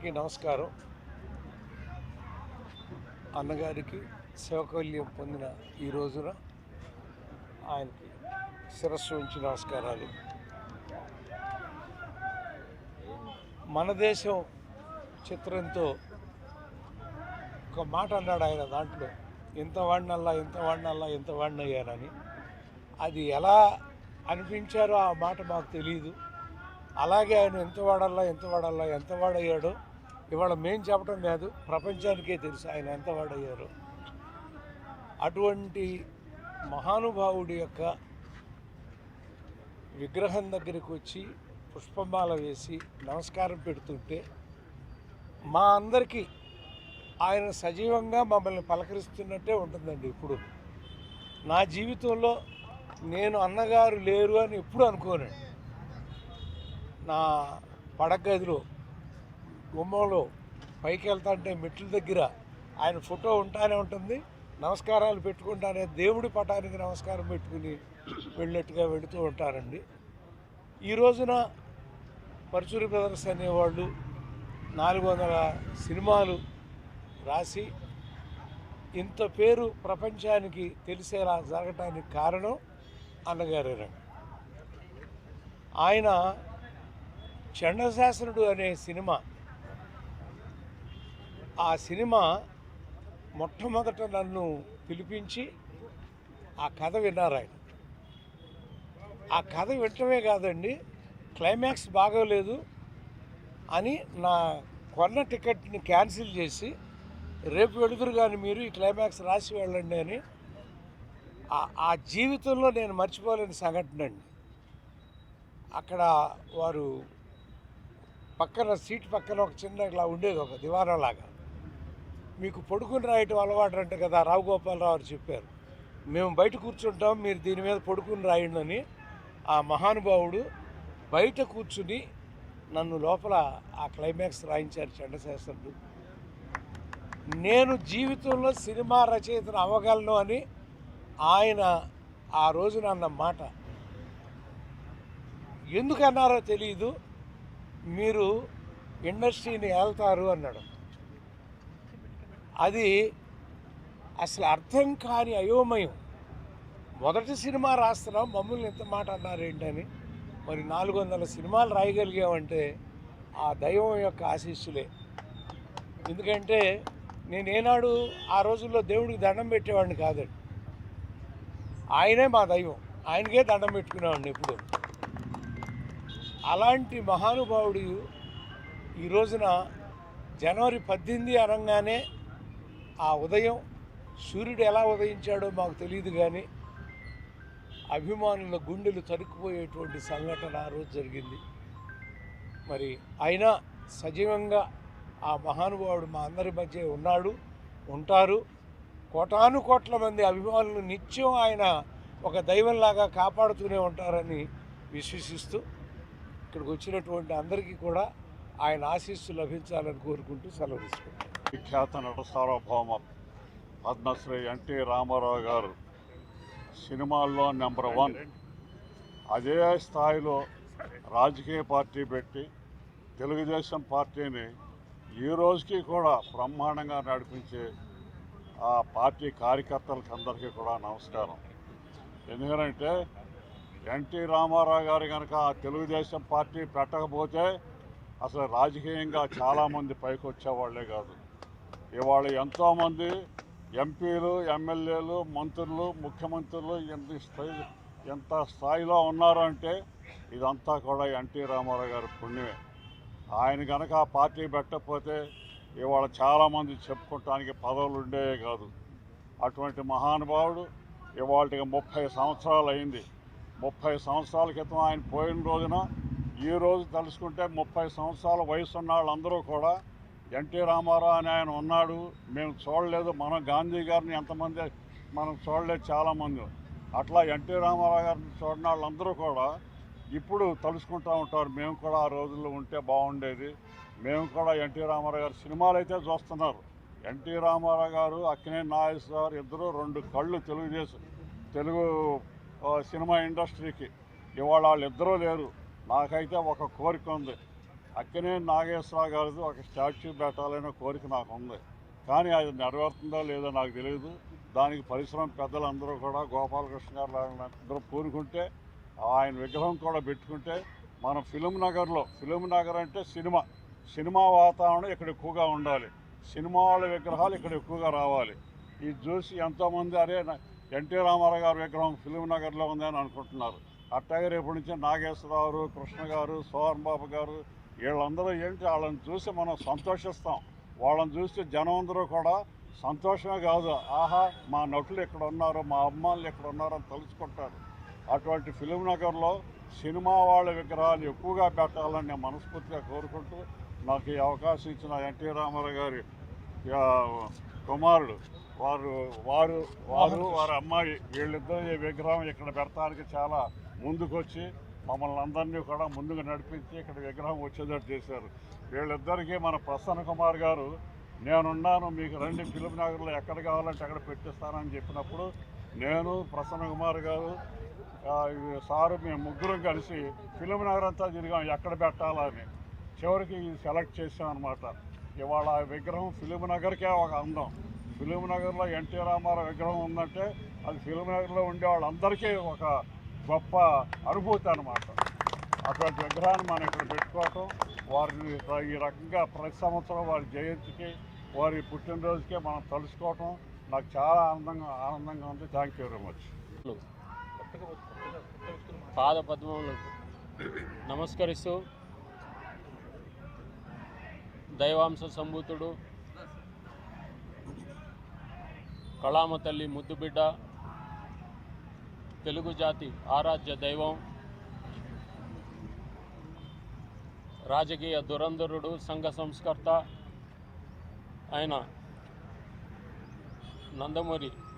అందరికీ నమస్కారం. అన్నగారికి శివకల్యం పొందిన ఈ రోజున ఆయనకి శిరస్సు ఉంచి నమస్కారాలు. మన దేశం చిత్రంతో ఒక మాట అన్నాడు ఆయన, దాంట్లో ఇంత వాడినయ్యానని. అది ఎలా అనిపించారో ఆ మాట మాకు తెలియదు. అలాగే ఆయన ఎంత వాడయ్యాడో ఇవాళ మేము చెప్పడం కాదు, ప్రపంచానికే తెలుసు ఆయన ఎంత వాడయ్యారో. అటువంటి మహానుభావుడి యొక్క విగ్రహం దగ్గరికి వచ్చి పుష్పమాల వేసి నమస్కారం పెడుతుంటే మా అందరికీ ఆయన సజీవంగా మమ్మల్ని పలకరిస్తున్నట్టే ఉంటుందండి. ఇప్పుడు నా జీవితంలో నేను అన్నగారు లేరు అని ఎప్పుడు అనుకోనండి. నా పడగదిలో గుమ్మంలో పైకి వెళ్తాంటే మెట్ల దగ్గర ఆయన ఫోటో ఉంటానే ఉంటుంది. నమస్కారాలు పెట్టుకుంటానే దేవుడి పటానికి నమస్కారం పెట్టుకుని వెళ్ళినట్టుగా వెళుతూ ఉంటారండి. ఈ రోజున పరుచూరి బ్రదర్స్ అనేవాళ్ళు 400 సినిమాలు రాసి ఇంత పేరు ప్రపంచానికి తెలిసేలా జరగటానికి కారణం అన్నగారేనండి. ఆయన చండశాసనుడు అనే సినిమా, ఆ సినిమా మొట్టమొదట నన్ను పిలిపించి ఆ కథ విన్నారు ఆయన. ఆ కథ వినటమే కాదండి, క్లైమాక్స్ బాగోలేదు అని నా కొన్న టికెట్ని క్యాన్సిల్ చేసి రేపు వెళుతురు కానీ మీరు ఈ క్లైమాక్స్ రాసి వెళ్ళండి అని. ఆ జీవితంలో నేను మర్చిపోలేని సంఘటన అండి. అక్కడ వారు పక్కన సీట్ పక్కన ఒక చిన్న ఇట్లా ఉండేది, ఒక దివాణంలాగా. మీకు పడుకుని రాయటం అలవాటు అంటే కదా, రావు గోపాలరావు గారు చెప్పారు, మేము బయట కూర్చుంటాం, మీరు దీని మీద పడుకుని రాయండి అని. ఆ మహానుభావుడు బయట కూర్చుని నన్ను లోపల ఆ క్లైమాక్స్ రాయించారు చండశాసనుడు. నేను జీవితంలో సినిమా రచయితను అవ్వగలను అని ఆయన ఆ రోజున అన్న మాట ఎందుకన్నారో తెలియదు. మీరు ఇండస్ట్రీని ఏళ్తారు అన్నాడు. అది అసలు అర్థం కాని అయోమయం. మొదటి సినిమా రాస్తున్నాం, మమ్మల్ని ఎంత మాట అన్నారేంటని. మరి 400 సినిమాలు రాయగలిగామంటే ఆ దైవం యొక్క ఆశీస్సులే. ఎందుకంటే నేనేనాడు ఆ రోజుల్లో దేవుడికి దండం పెట్టేవాడిని కాదండి. ఆయనే మా దైవం, ఆయనకే దండం పెట్టుకునేవాడిని ఎప్పుడు. అలాంటి మహానుభావుడు ఈ రోజున జనవరి 18 అనగానే ఆ ఉదయం సూర్యుడు ఎలా ఉదయించాడో మాకు తెలియదు, కానీ అభిమానుల గుండెలు తరుక్కుపోయేటువంటి సంఘటన ఆ రోజు జరిగింది. మరి అయినా సజీవంగా ఆ మహానుభావుడు మా అందరి మధ్య ఉన్నాడు, ఉంటారు. కోటాను కోట్ల మంది అభిమానులు నిత్యం ఆయన ఒక దైవంలాగా కాపాడుతూనే ఉంటారని విశ్వసిస్తూ ఇక్కడికి వచ్చినటువంటి అందరికీ కూడా ఆయన ఆశీస్సులు లభించాలని కోరుకుంటూ సెలవు తీసుకుంటాం. విఖ్యాత నట సార్వభౌమ పద్మశ్రీ ఎన్టీ రామారావు గారు సినిమాల్లో నెంబర్ 1. అదే స్థాయిలో రాజకీయ పార్టీ పెట్టి తెలుగుదేశం పార్టీని ఈ రోజుకి కూడా బ్రహ్మాండంగా నడిపించే ఆ పార్టీ కార్యకర్తలకు అందరికీ కూడా నమస్కారం. ఎందుకంటే ఎన్టీ రామారావు గారు కనుక ఆ తెలుగుదేశం పార్టీ పెట్టకపోతే అసలు రాజకీయంగా చాలామంది పైకి వచ్చేవాళ్లే కాదు. ఇవాళ ఎంతోమంది ఎంపీలు, ఎమ్మెల్యేలు, మంత్రులు, ముఖ్యమంత్రులు ఎంత స్థాయిలో ఉన్నారు అంటే ఇదంతా కూడా ఎన్టీ రామారావు గారి పుణ్యమే. ఆయన కనుక ఆ పార్టీ పెట్టకపోతే ఇవాళ చాలామంది చెప్పుకోవటానికి పదవులు ఉండేవే కాదు. అటువంటి మహానుభావుడు ఇవాళకి 30 సంవత్సరాలు అయింది. 30 సంవత్సరాల క్రితం ఆయన పోయిన రోజున ఈ రోజు తలుసుకుంటే 30 సంవత్సరాల వయసు ఉన్న వాళ్ళందరూ కూడా ఎన్టీ రామారావు అని ఆయన ఉన్నాడు, మేము చూడలేదు, మనం గాంధీ గారిని ఎంతమంది మనం చూడలేదు చాలామంది. అట్లా ఎన్టీ రామారావు గారిని చూడని వాళ్ళందరూ కూడా ఇప్పుడు తలుసుకుంటూ ఉంటారు, మేము కూడా ఆ రోజుల్లో ఉంటే బాగుండేది, మేము కూడా ఎన్టీ రామారావు గారు సినిమాలు అయితే చూస్తున్నారు. ఎన్టీ రామారావు గారు, అక్కినేని నాగేశ్వరరావు గారు ఇద్దరు 2 కళ్ళు తెలుగు సినిమా ఇండస్ట్రీకి. ఇవాళ వాళ్ళిద్దరూ లేరు. నాకైతే ఒక కోరిక ఉంది, అక్కినేని నాగేశ్వరరావు గారిది ఒక స్టాచ్యూ పెట్టాలనే కోరిక నాకు ఉంది. కానీ అది నెరవేరుతుందో లేదో నాకు తెలియదు. దానికి పరిశ్రమ పెద్దలందరూ కూడా గోపాలకృష్ణ గారు అందరూ పూనుకుంటే ఆయన విగ్రహం కూడా పెట్టుకుంటే మనం ఫిలిం నగర్ అంటే సినిమా వాతావరణం ఇక్కడ ఎక్కువగా ఉండాలి. సినిమా వాళ్ళ విగ్రహాలు ఇక్కడ ఎక్కువగా రావాలి. ఇది చూసి ఎంతోమంది అరే ఎన్టీ రామారావు గారి విగ్రహం ఫిలిం నగర్లో ఉందని అనుకుంటున్నారు. అట్లాగే రేపటి నుంచి నాగేశ్వరరావు, కృష్ణ గారు, సోహన్ బాబు గారు వీళ్ళందరూ ఏంటి వాళ్ళని చూసి మనం సంతోషిస్తాం. వాళ్ళని చూస్తే జనం అందరూ కూడా సంతోషమే కాదు, ఆహా మా నటులు ఇక్కడ ఉన్నారు, మా అభిమానులు ఇక్కడ ఉన్నారని తలుచుకుంటారు. అటువంటి ఫిలిం నగర్లో సినిమా వాళ్ళ విగ్రహాలు ఎక్కువగా పెట్టాలని నేను మనస్ఫూర్తిగా కోరుకుంటూ నాకు ఈ అవకాశం ఇచ్చిన ఎన్టీ రామారావు గారి కుమారుడు వారి అమ్మాయి వీళ్ళిద్దరూ ఈ విగ్రహం ఇక్కడ పెడతానికి చాలా ముందుకొచ్చి మమ్మల్ని అందరినీ కూడా ముందుకు నడిపించి ఇక్కడ విగ్రహం వచ్చేటట్టు చేశారు. వీళ్ళిద్దరికీ మన ప్రసన్న కుమార్ గారు నేనున్నాను, మీకు రండి ఫిలిం నగర్లో ఎక్కడ కావాలంటే అక్కడ పెట్టిస్తానని చెప్పినప్పుడు నేను, ప్రసన్న కుమార్ గారు, సారు మేము ముగ్గురం కలిసి ఫిలిం నగర్ అంతా తిరిగాం ఎక్కడ పెట్టాలని. చివరికి ఇది సెలెక్ట్ చేసామన్నమాట. ఇవాళ విగ్రహం ఫిలిం నగర్కే ఒక అందం. ఫిలిం నగర్లో ఎన్టీ రామారావు విగ్రహం ఉందంటే అది ఫిలిం నగర్లో ఉండే వాళ్ళందరికీ ఒక గొప్ప అనుభూతి అన్నమాట. అటువంటి విగ్రహాన్ని మనం ఇక్కడ పెట్టుకోవటం, వారిని ఈ రకంగా ప్రతి సంవత్సరం వారి జయంతికి వారి పుట్టినరోజుకే మనం తలుచుకోవటం నాకు చాలా ఆనందంగా ఉంది. Thank you very much. పాద పద్మములు నమస్కరిస్తూ దైవాంశ సంభూతుడు కళామ తల్లి ముద్దుబిడ్డ, తెలుగు జాతి ఆరాధ్య దైవం, రాజకీయ దురంధరుడు, సంఘ సంస్కర్త ఆయన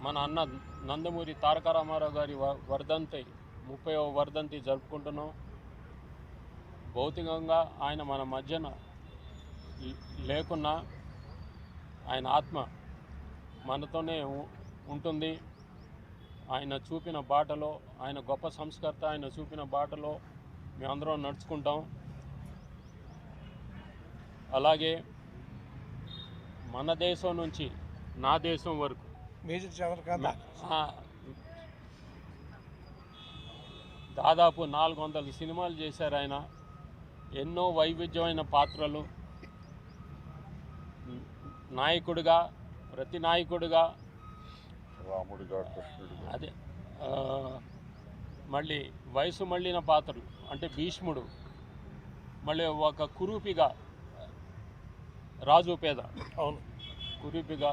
మన అన్న నందమూరి తారక రామారావు గారి వర్ధంతి 30వ వర్ధంతి జరుపుకుంటున్నాం. భౌతికంగా ఆయన మన మధ్యన లేకున్నా ఆయన ఆత్మ మనతోనే ఉంటుంది. ఆయన చూపిన బాటలో, ఆయన గొప్ప సంస్కర్త, ఆయన చూపిన బాటలో మేమందరం నడుచుకుంటాం. అలాగే మన దేశం నుంచి నా దేశం వరకు మేజర్ చంద్రకాంత్ దాదాపు 400 సినిమాలు చేశారు ఆయన. ఎన్నో వైవిధ్యమైన పాత్రలు, నాయకుడిగా, ప్రతి నాయకుడిగా, అదే మళ్ళీ వయసు మళ్ళిన పాత్రలు అంటే భీష్ముడు, మళ్ళీ ఒక కురూపిగా రాజు పేద, అవును కురూపిగా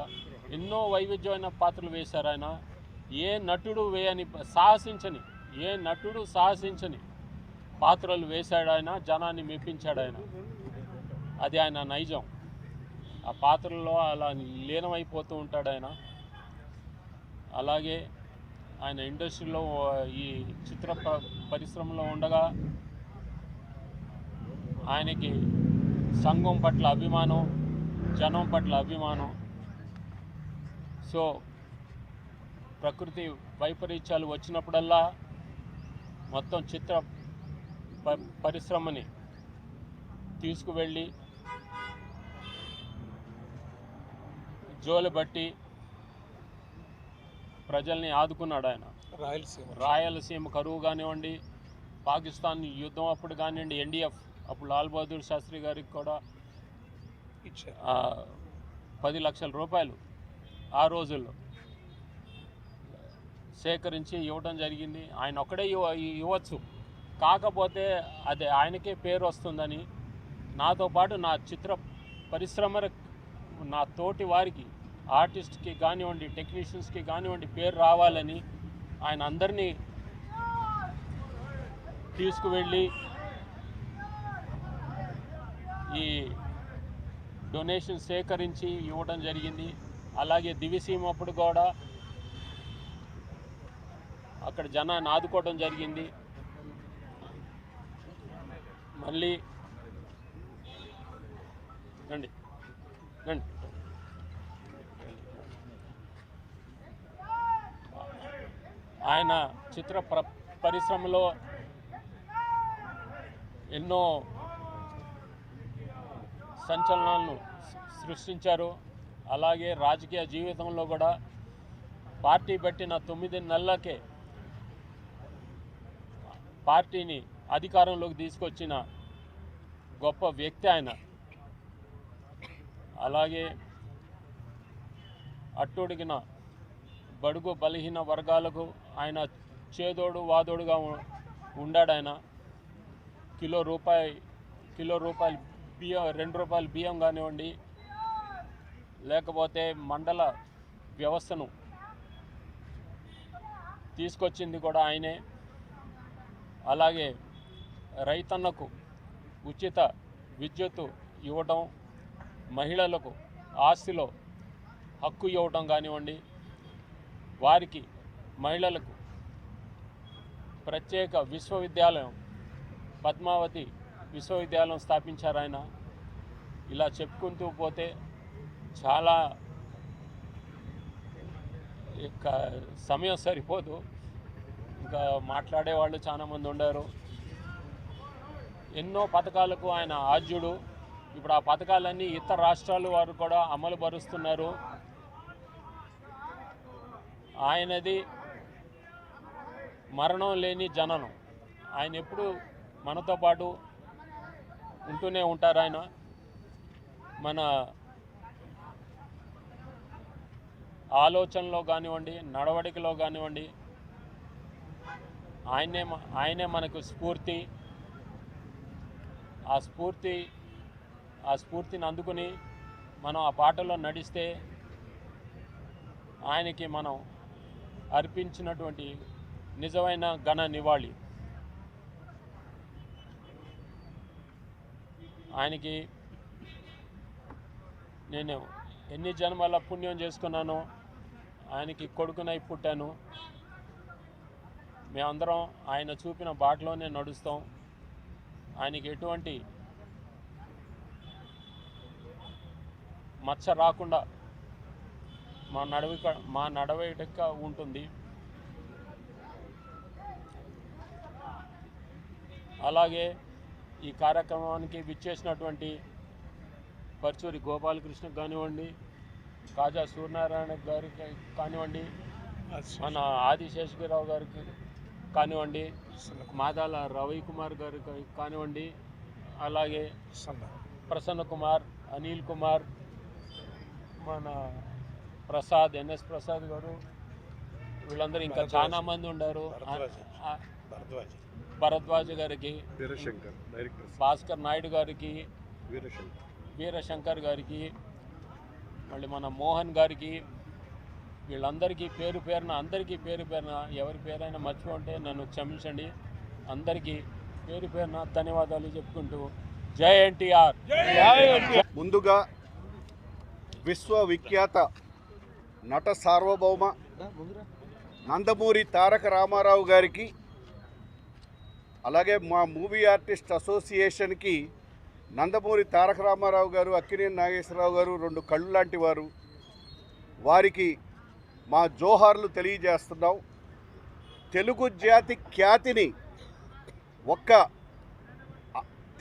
ఎన్నో వైవిధ్యమైన పాత్రలు వేశారు ఆయన. ఏ నటుడు సాహసించని పాత్రలు వేశాడు ఆయన. జనాన్ని మెప్పించాడు ఆయన. అది ఆయన నైజం. ఆ పాత్రల్లో అలా లీనమైపోతూ ఉంటాడు ఆయన. అలాగే ఆయన ఇండస్ట్రీలో ఈ చిత్ర పరిశ్రమలో ఉండగా ఆయనకి సంఘం పట్ల అభిమానం, జనం పట్ల అభిమానం. సో ప్రకృతి వైపరీత్యాలు వచ్చినప్పుడల్లా మొత్తం చిత్ర పరిశ్రమని తీసుకువెళ్ళి జోలుబట్టి ప్రజల్ని ఆదుకున్నాడు ఆయన. రాయలసీమ కరువు కానివ్వండి, పాకిస్తాన్ యుద్ధం అప్పుడు కానివ్వండి, ఎన్డీఎఫ్ అప్పుడు లాల్ బహదూర్ శాస్త్రి గారికి కూడా 10 లక్షల రూపాయలు ఆ రోజుల్లో సేకరించి ఇవ్వడం జరిగింది. ఆయన ఒక్కడే ఇవ్వచ్చు, కాకపోతే అది ఆయనకే పేరు వస్తుందని, నాతో పాటు నా చిత్ర పరిశ్రమ నా తోటి వారికి, ఆర్టిస్ట్కి కానివ్వండి, టెక్నీషియన్స్కి కానివ్వండి పేరు రావాలని ఆయన అందరినీ తీసుకువెళ్ళి ఈ డొనేషన్ సేకరించి ఇవ్వడం జరిగింది. అలాగే దివిసీమ అప్పుడు కూడా అక్కడ జనాన్ని ఆదుకోవడం జరిగింది. మళ్ళీ రండి రండి ఆయన చిత్ర పరిశ్రమలో ఎన్నో సంచలనాలను సృష్టించారు. అలాగే రాజకీయ జీవితంలో కూడా పార్టీ పెట్టిన 9 నెలలకే పార్టీని అధికారంలోకి తీసుకొచ్చిన గొప్ప వ్యక్తి ఆయన. అలాగే అట్టుడిగిన బడుగు బలహీన వర్గాలకు ఆయన చేదోడు వాదోడుగా ఉండాడు. ఆయన కిలో రూపాయలు బియ్యం, 2 రూపాయలు బియ్యం కానివ్వండి, లేకపోతే మండల వ్యవస్థను తీసుకొచ్చింది కూడా ఆయనే. అలాగే రైతన్నకు ఉచిత విద్యుత్తు ఇవ్వటం, మహిళలకు ఆస్తిలో హక్కు ఇవ్వటం కానివ్వండి, వారికి మహిళలకు ప్రత్యేక విశ్వవిద్యాలయం, పద్మావతి విశ్వవిద్యాలయం స్థాపించారు ఆయన. ఇలా చెప్పుకుంటూ పోతే చాలా సమయం సరిపోదు, ఇంకా మాట్లాడేవాళ్ళు చాలామంది ఉండారు. ఎన్నో పథకాలకు ఆయన ఆద్యుడు. ఇప్పుడు ఆ పథకాలన్నీ ఇతర రాష్ట్రాల వారు కూడా అమలు పరుస్తున్నారు. ఆయనది మరణం లేని జననం. ఆయన ఎప్పుడు మనతో పాటు ఉంటూనే ఉంటారు. ఆయన మన ఆలోచనలో కానివ్వండి, నడవడికలో కానివ్వండి, ఆయనే మనకు స్ఫూర్తి. ఆ స్ఫూర్తిని అందుకుని మనం ఆ బాటలో నడిస్తే ఆయనకి మనం అర్పించినటువంటి నిజమైన ఘన నివాళి. ఆయనకి నేను ఎన్ని జన్మల పుణ్యం చేసుకున్నానో, ఆయనకి కొడుకునై పుట్టాను. మేమందరం ఆయన చూపిన బాటలోనే నడుస్తాం. ఆయనకి ఎటువంటి మచ్చ రాకుండా మా నడవడిక ఉంటుంది. అలాగే ఈ కార్యక్రమానికి విచ్చేసినటువంటి పర్చూరి గోపాలకృష్ణ కానివ్వండి, కాజా సూర్యనారాయణ గారికి కానివ్వండి, మన ఆదిశేషగిరావు గారికి కానివ్వండి, మాదాల రవికుమార్ గారికి కానివ్వండి, అలాగే ప్రసన్న కుమార్, అనిల్ కుమార్, మన ప్రసాద్, ఎన్ఎస్ ప్రసాద్ గారు, వీళ్ళందరూ ఇంకా చాలా మంది ఉన్నారు. భరద్వాజ్ గారికి, భాస్కర్ నాయుడు గారికి, వీరశంకర్ గారికి, మళ్ళీ మన మోహన్ గారికి, వీళ్ళందరికీ పేరు పేరున ఎవరి పేరైనా మర్చిపోతే నన్ను క్షమించండి. అందరికీ పేరు పేరున ధన్యవాదాలు చెప్పుకుంటూ జై ఎన్టీఆర్. ముందుగా విశ్వవిఖ్యాత నట సార్వభౌమ నందమూరి తారక రామారావు గారికి, అలాగే మా మూవీ ఆర్టిస్ట్ అసోసియేషన్కి నందమూరి తారక రామారావు గారు, అక్కినేని నాగేశ్వరరావు గారు 2 కళ్ళు లాంటి వారు. వారికి మా జోహార్లు తెలియజేస్తున్నాం. తెలుగు జాతి ఖ్యాతిని ఒక్క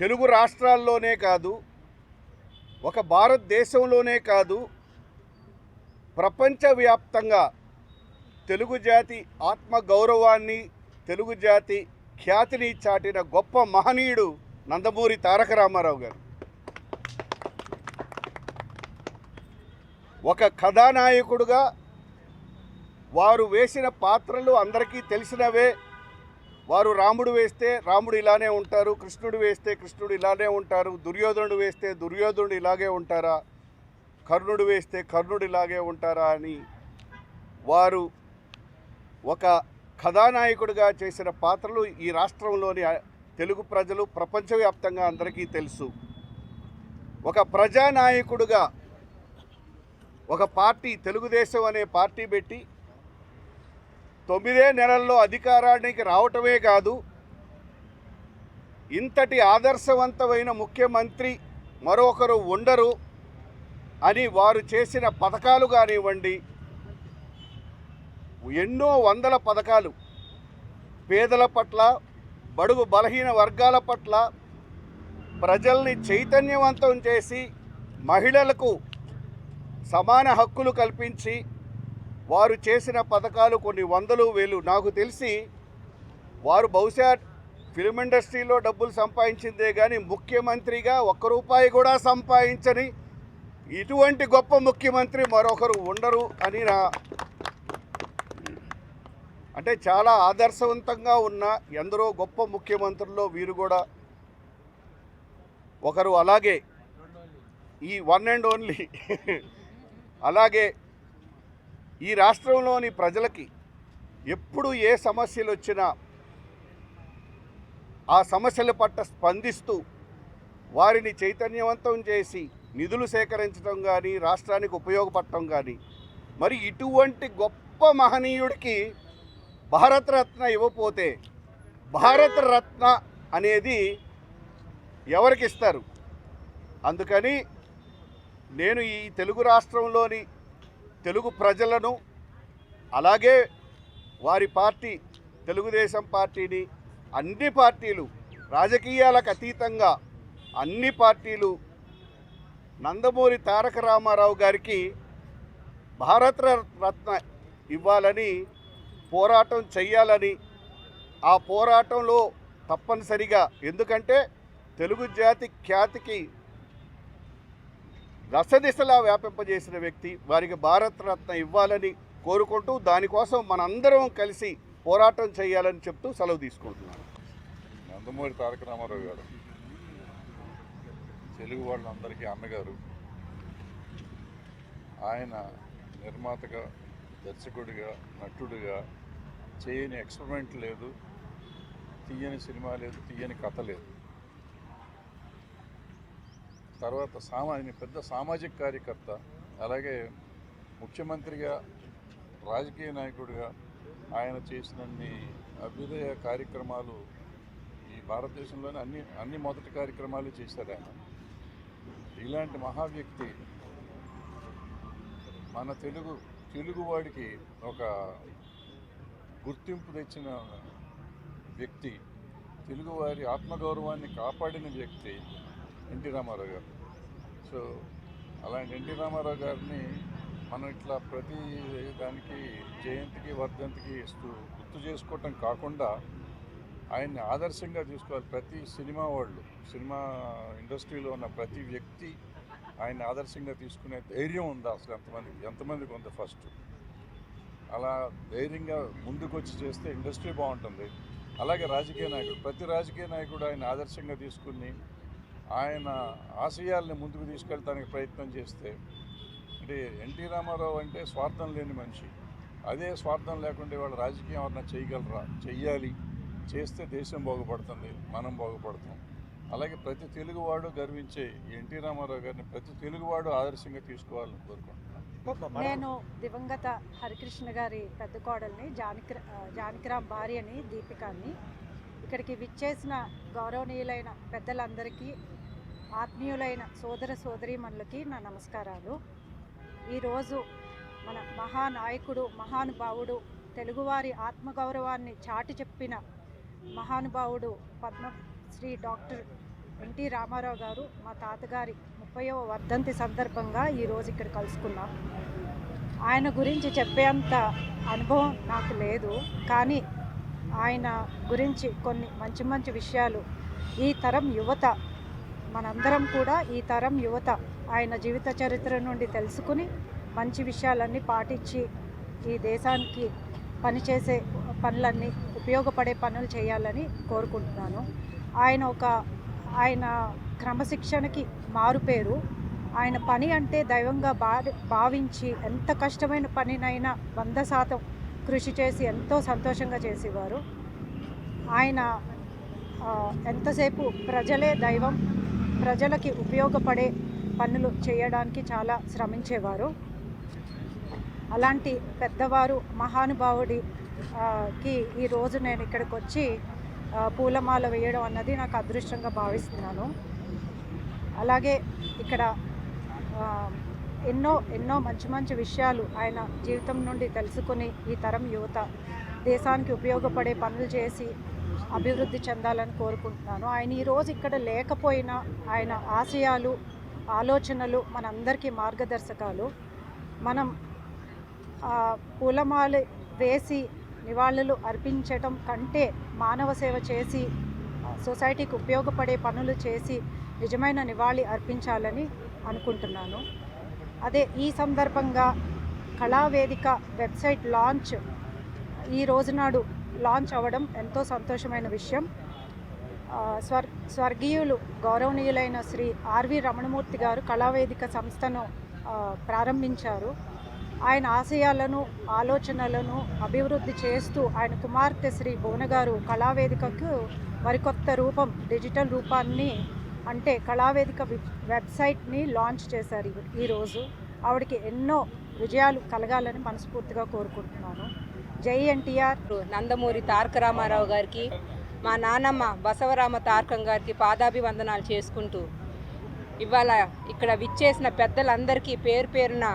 తెలుగు రాష్ట్రాల్లోనే కాదు, ఒక భారతదేశంలోనే కాదు, ప్రపంచవ్యాప్తంగా తెలుగు జాతి ఆత్మగౌరవాన్ని, తెలుగు జాతి ఖ్యాతిని చాటిన గొప్ప మహనీయుడు నందమూరి తారక రామారావు గారు. ఒక కథానాయకుడుగా వారు వేసిన పాత్రలు అందరికీ తెలిసినవే. వారు రాముడు వేస్తే రాముడు ఇలానే ఉంటారు, కృష్ణుడు వేస్తే కృష్ణుడు ఇలానే ఉంటారు, దుర్యోధనుడు వేస్తే దుర్యోధనుడు ఇలాగే ఉంటారా, కర్ణుడు వేస్తే కర్ణుడు ఇలాగే ఉంటారా అని వారు ఒక కథానాయకుడిగా చేసిన పాత్రలు ఈ రాష్ట్రంలోని తెలుగు ప్రజలు, ప్రపంచవ్యాప్తంగా అందరికీ తెలుసు. ఒక ప్రజానాయకుడిగా ఒక పార్టీ, తెలుగుదేశం అనే పార్టీ పెట్టి 9 నెలల్లో అధికారానికి రావటమే కాదు, ఇంతటి ఆదర్శవంతమైన ముఖ్యమంత్రి మరొకరు ఉండరు అని వారు చేసిన పథకాలు కానివ్వండి, ఎన్నో వందల పథకాలు పేదల పట్ల, బడుగు బలహీన వర్గాల పట్ల, ప్రజల్ని చైతన్యవంతం చేసి మహిళలకు సమాన హక్కులు కల్పించి వారు చేసిన పథకాలు కొన్ని వందలు వేలు, నాకు తెలిసి వారు బహుశా ఫిల్మ్ ఇండస్ట్రీలో డబ్బులు సంపాదించిందే కానీ ముఖ్యమంత్రిగా ఒక్క రూపాయి కూడా సంపాదించని ఇటువంటి గొప్ప ముఖ్యమంత్రి మరొకరు ఉండరు అని అంటే చాలా ఆదర్శవంతంగా ఉన్న ఎందరో గొప్ప ముఖ్యమంత్రుల్లో వీరు కూడా ఒకరు. అలాగే ఈ వన్ అండ్ ఓన్లీ అలాగే ఈ రాష్ట్రంలోని ప్రజలకి ఎప్పుడు ఏ సమస్యలు వచ్చినా ఆ సమస్యల పట్ల స్పందిస్తూ వారిని చైతన్యవంతం చేసి నిధులు సేకరించడం కానీ రాష్ట్రానికి ఉపయోగపడటం కానీ, మరి ఇటువంటి గొప్ప మహనీయుడికి భారతరత్న ఇవ్వకపోతే భారతరత్న అనేది ఎవరికి ఇస్తారు? అందుకని నేను ఈ తెలుగు రాష్ట్రంలోని తెలుగు ప్రజలను, అలాగే వారి పార్టీ తెలుగుదేశం పార్టీని, అన్ని పార్టీలు రాజకీయాలకు అతీతంగా అన్ని పార్టీలు నందమూరి తారక రామారావు గారికి భారతరత్న ఇవ్వాలని పోరాటం చెయ్యాలని, ఆ పోరాటంలో తప్పనిసరిగా, ఎందుకంటే తెలుగు జాతి ఖ్యాతికి దశదిశలా వ్యాపింపజేసిన వ్యక్తి, వారికి భారతరత్న ఇవ్వాలని కోరుకుంటూ దానికోసం మనందరం కలిసి పోరాటం చేయాలని చెప్తూ సెలవు తీసుకుంటున్నాను. నందమూరి తారక రామారావు గారు తెలుగు వాళ్ళందరికీ అన్నగారు. ఆయన నిర్మాతగా, దర్శకుడిగా, నటుడిగా చేయని ఎక్స్పెరిమెంట్ లేదు, తీయని సినిమా లేదు, తీయని కథ లేదు. తర్వాత ఆయన పెద్ద సామాజిక కార్యకర్త, అలాగే ముఖ్యమంత్రిగా, రాజకీయ నాయకుడిగా ఆయన చేసినన్ని అభ్యుదయ కార్యక్రమాలు ఈ భారతదేశంలోని అన్ని మొదటి కార్యక్రమాలు చేశారు ఆయన. ఇలాంటి మహా వ్యక్తి మన తెలుగువాడికి ఒక గుర్తింపు తెచ్చిన వ్యక్తి, తెలుగువారి ఆత్మగౌరవాన్ని కాపాడిన వ్యక్తి ఎన్టీ రామారావు గారు. సో అలాంటి ఎన్టీ రామారావు గారిని మనం ఇట్లా ప్రతి దానికి జయంతికి, వర్ధంతికి గుర్తు చేసుకోవటం కాకుండా ఆయన్ని ఆదర్శంగా తీసుకోవాలి. ప్రతి సినిమా ఇండస్ట్రీలో ఉన్న ప్రతి వ్యక్తి ఆయన్ని ఆదర్శంగా తీసుకునే ధైర్యం ఉందా అసలు ఎంతమందికి ఉందా? ఫస్ట్ అలా ధైర్యంగా ముందుకు వచ్చి చేస్తే ఇండస్ట్రీ బాగుంటుంది. అలాగే రాజకీయ నాయకుడు, ప్రతి రాజకీయ నాయకుడు ఆయన ఆదర్శంగా తీసుకుని ఆయన ఆశయాల్ని ముందుకు తీసుకెళ్ళడానికి ప్రయత్నం చేస్తే, అంటే ఎన్టీ రామారావు అంటే స్వార్థం లేని మనిషి. అదే స్వార్థం లేకుండా వాళ్ళ రాజకీయం ఎవరన్నా చేయగలరా? చెయ్యాలి. చేస్తే దేశం బాగుపడుతుంది, మనం బాగుపడతాం. అలాగే ప్రతి తెలుగువాడు గర్వించే ఎన్టీ రామారావు గారిని ప్రతి తెలుగువాడు ఆదర్శంగా తీసుకోవాలని కోరుకుంటున్నాను. నేను దివంగత హరికృష్ణ గారి పెద్ద కోడల్ని, జానకిరామ్ భార్యని, దీపికాని. ఇక్కడికి విచ్చేసిన గౌరవనీయులైన పెద్దలందరికీ, ఆత్మీయులైన సోదర సోదరీమణులకి నా నమస్కారాలు. ఈరోజు మన మహానాయకుడు, మహానుభావుడు, తెలుగువారి ఆత్మగౌరవాన్ని చాటి చెప్పిన మహానుభావుడు పద్మశ్రీ డాక్టర్ ఎన్టీ రామారావు గారు, మా తాతగారి 30వ వర్ధంతి సందర్భంగా ఈరోజు ఇక్కడ కలుసుకున్నాం. ఆయన గురించి చెప్పేంత అనుభవం నాకు లేదు, కానీ ఆయన గురించి కొన్ని మంచి మంచి విషయాలు ఈ తరం యువత, మనందరం కూడా ఈ తరం యువత ఆయన జీవిత చరిత్ర నుండి తెలుసుకుని మంచి విషయాలన్నీ పాటించి ఈ దేశానికి పనిచేసే పనులన్నీ, ఉపయోగపడే పనులు చేయాలని కోరుకుంటున్నాను. ఆయన క్రమశిక్షణకి మారుపేరు. ఆయన పని అంటే దైవంగా భావించి ఎంత కష్టమైన పనినైనా 100% కృషి చేసి ఎంతో సంతోషంగా చేసేవారు. ఆయన ఎంతసేపు ప్రజలే దైవం, ప్రజలకి ఉపయోగపడే పనులు చేయడానికి చాలా శ్రమించేవారు. అలాంటి పెద్దవారు, మహానుభావుడికి ఈరోజు నేను ఇక్కడికి వచ్చి పూలమాల వేయడం అన్నది నాకు అదృష్టంగా భావిస్తున్నాను. అలాగే ఇక్కడ ఎన్నో మంచి మంచి విషయాలు ఆయన జీవితం నుండి తెలుసుకుని ఈ తరం యువత దేశానికి ఉపయోగపడే పనులు చేసి అభివృద్ధి చెందాలని కోరుకుంటున్నాను. ఆయన ఈరోజు ఇక్కడ లేకపోయినా ఆయన ఆశయాలు, ఆలోచనలు మనందరికీ మార్గదర్శకాలు. మనం పూలమాల వేసి నివాళులు అర్పించటం కంటే మానవ సేవ చేసి సొసైటీకి ఉపయోగపడే పనులు చేసి నిజమైన నివాళి అర్పించాలని అనుకుంటున్నాను. అదే ఈ సందర్భంగా కళావేదిక వెబ్సైట్ లాంచ్ ఈ రోజునాడు లాంచ్ అవ్వడం ఎంతో సంతోషమైన విషయం. స్వర్గీయులు గౌరవనీయులైన శ్రీ ఆర్వి రమణమూర్తి గారు కళావేదిక సంస్థను ప్రారంభించారు. ఆయన ఆశయాలను, ఆలోచనలను అభివృద్ధి చేస్తూ ఆయన కుమార్తె శ్రీ భువన గారు కళావేదికకు మరికొత్త రూపం, డిజిటల్ రూపాన్ని అంటే కళావేదిక వెబ్సైట్ని లాంచ్ చేశారు ఈరోజు. ఆవిడకి ఎన్నో విజయాలు కలగాలని మనస్ఫూర్తిగా కోరుకుంటున్నాను. జై ఎన్టీఆర్. నందమూరి తారక రామారావు గారికి, మా నాన్నమ్మ బసవరామ తారకం గారికి పాదాభివందనాలు చేసుకుంటూ ఇవాళ ఇక్కడ విచ్చేసిన పెద్దలందరికీ పేరు పేరున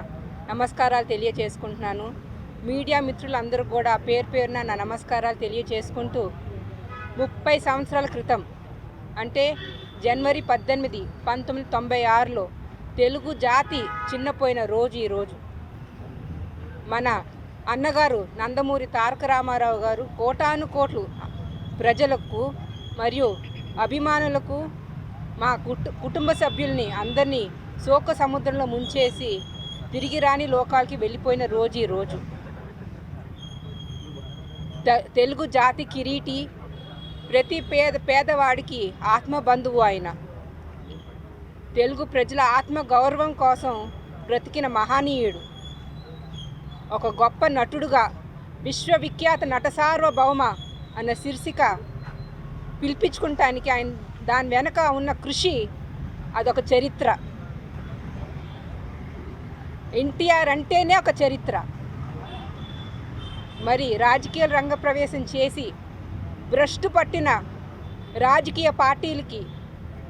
నమస్కారాలు తెలియచేసుకుంటున్నాను. మీడియా మిత్రులందరూ కూడా పేరు పేరున నా నమస్కారాలు తెలియచేసుకుంటూ 30 సంవత్సరాల క్రితం అంటే జనవరి 18, 1996లో తెలుగు జాతి చిన్నపోయిన రోజు ఈరోజు. మన అన్నగారు నందమూరి తారక రామారావు గారు కోటాను కోట్లు ప్రజలకు మరియు అభిమానులకు, మా కుటుంబ సభ్యుల్ని అందరినీ శోక సముద్రంలో ముంచేసి తిరిగి రాని లోకాలకి వెళ్ళిపోయిన రోజు ఈరోజు. తెలుగు జాతి కిరీటి, ప్రతి పేదవాడికి ఆత్మబంధువు ఆయన. తెలుగు ప్రజల ఆత్మ గౌరవం కోసం బ్రతికిన మహనీయుడు. ఒక గొప్ప నటుడుగా విశ్వవిఖ్యాత నట సార్వభౌమ అన్న శీర్షిక పిలిపించుకుంటానికి ఆయన దాని వెనక ఉన్న కృషి అదొక చరిత్ర. ఎన్టీఆర్ అంటేనే ఒక చరిత్ర. మరి రాజకీయ రంగ ప్రవేశం చేసి భ్రష్టు పట్టిన రాజకీయ పార్టీలకి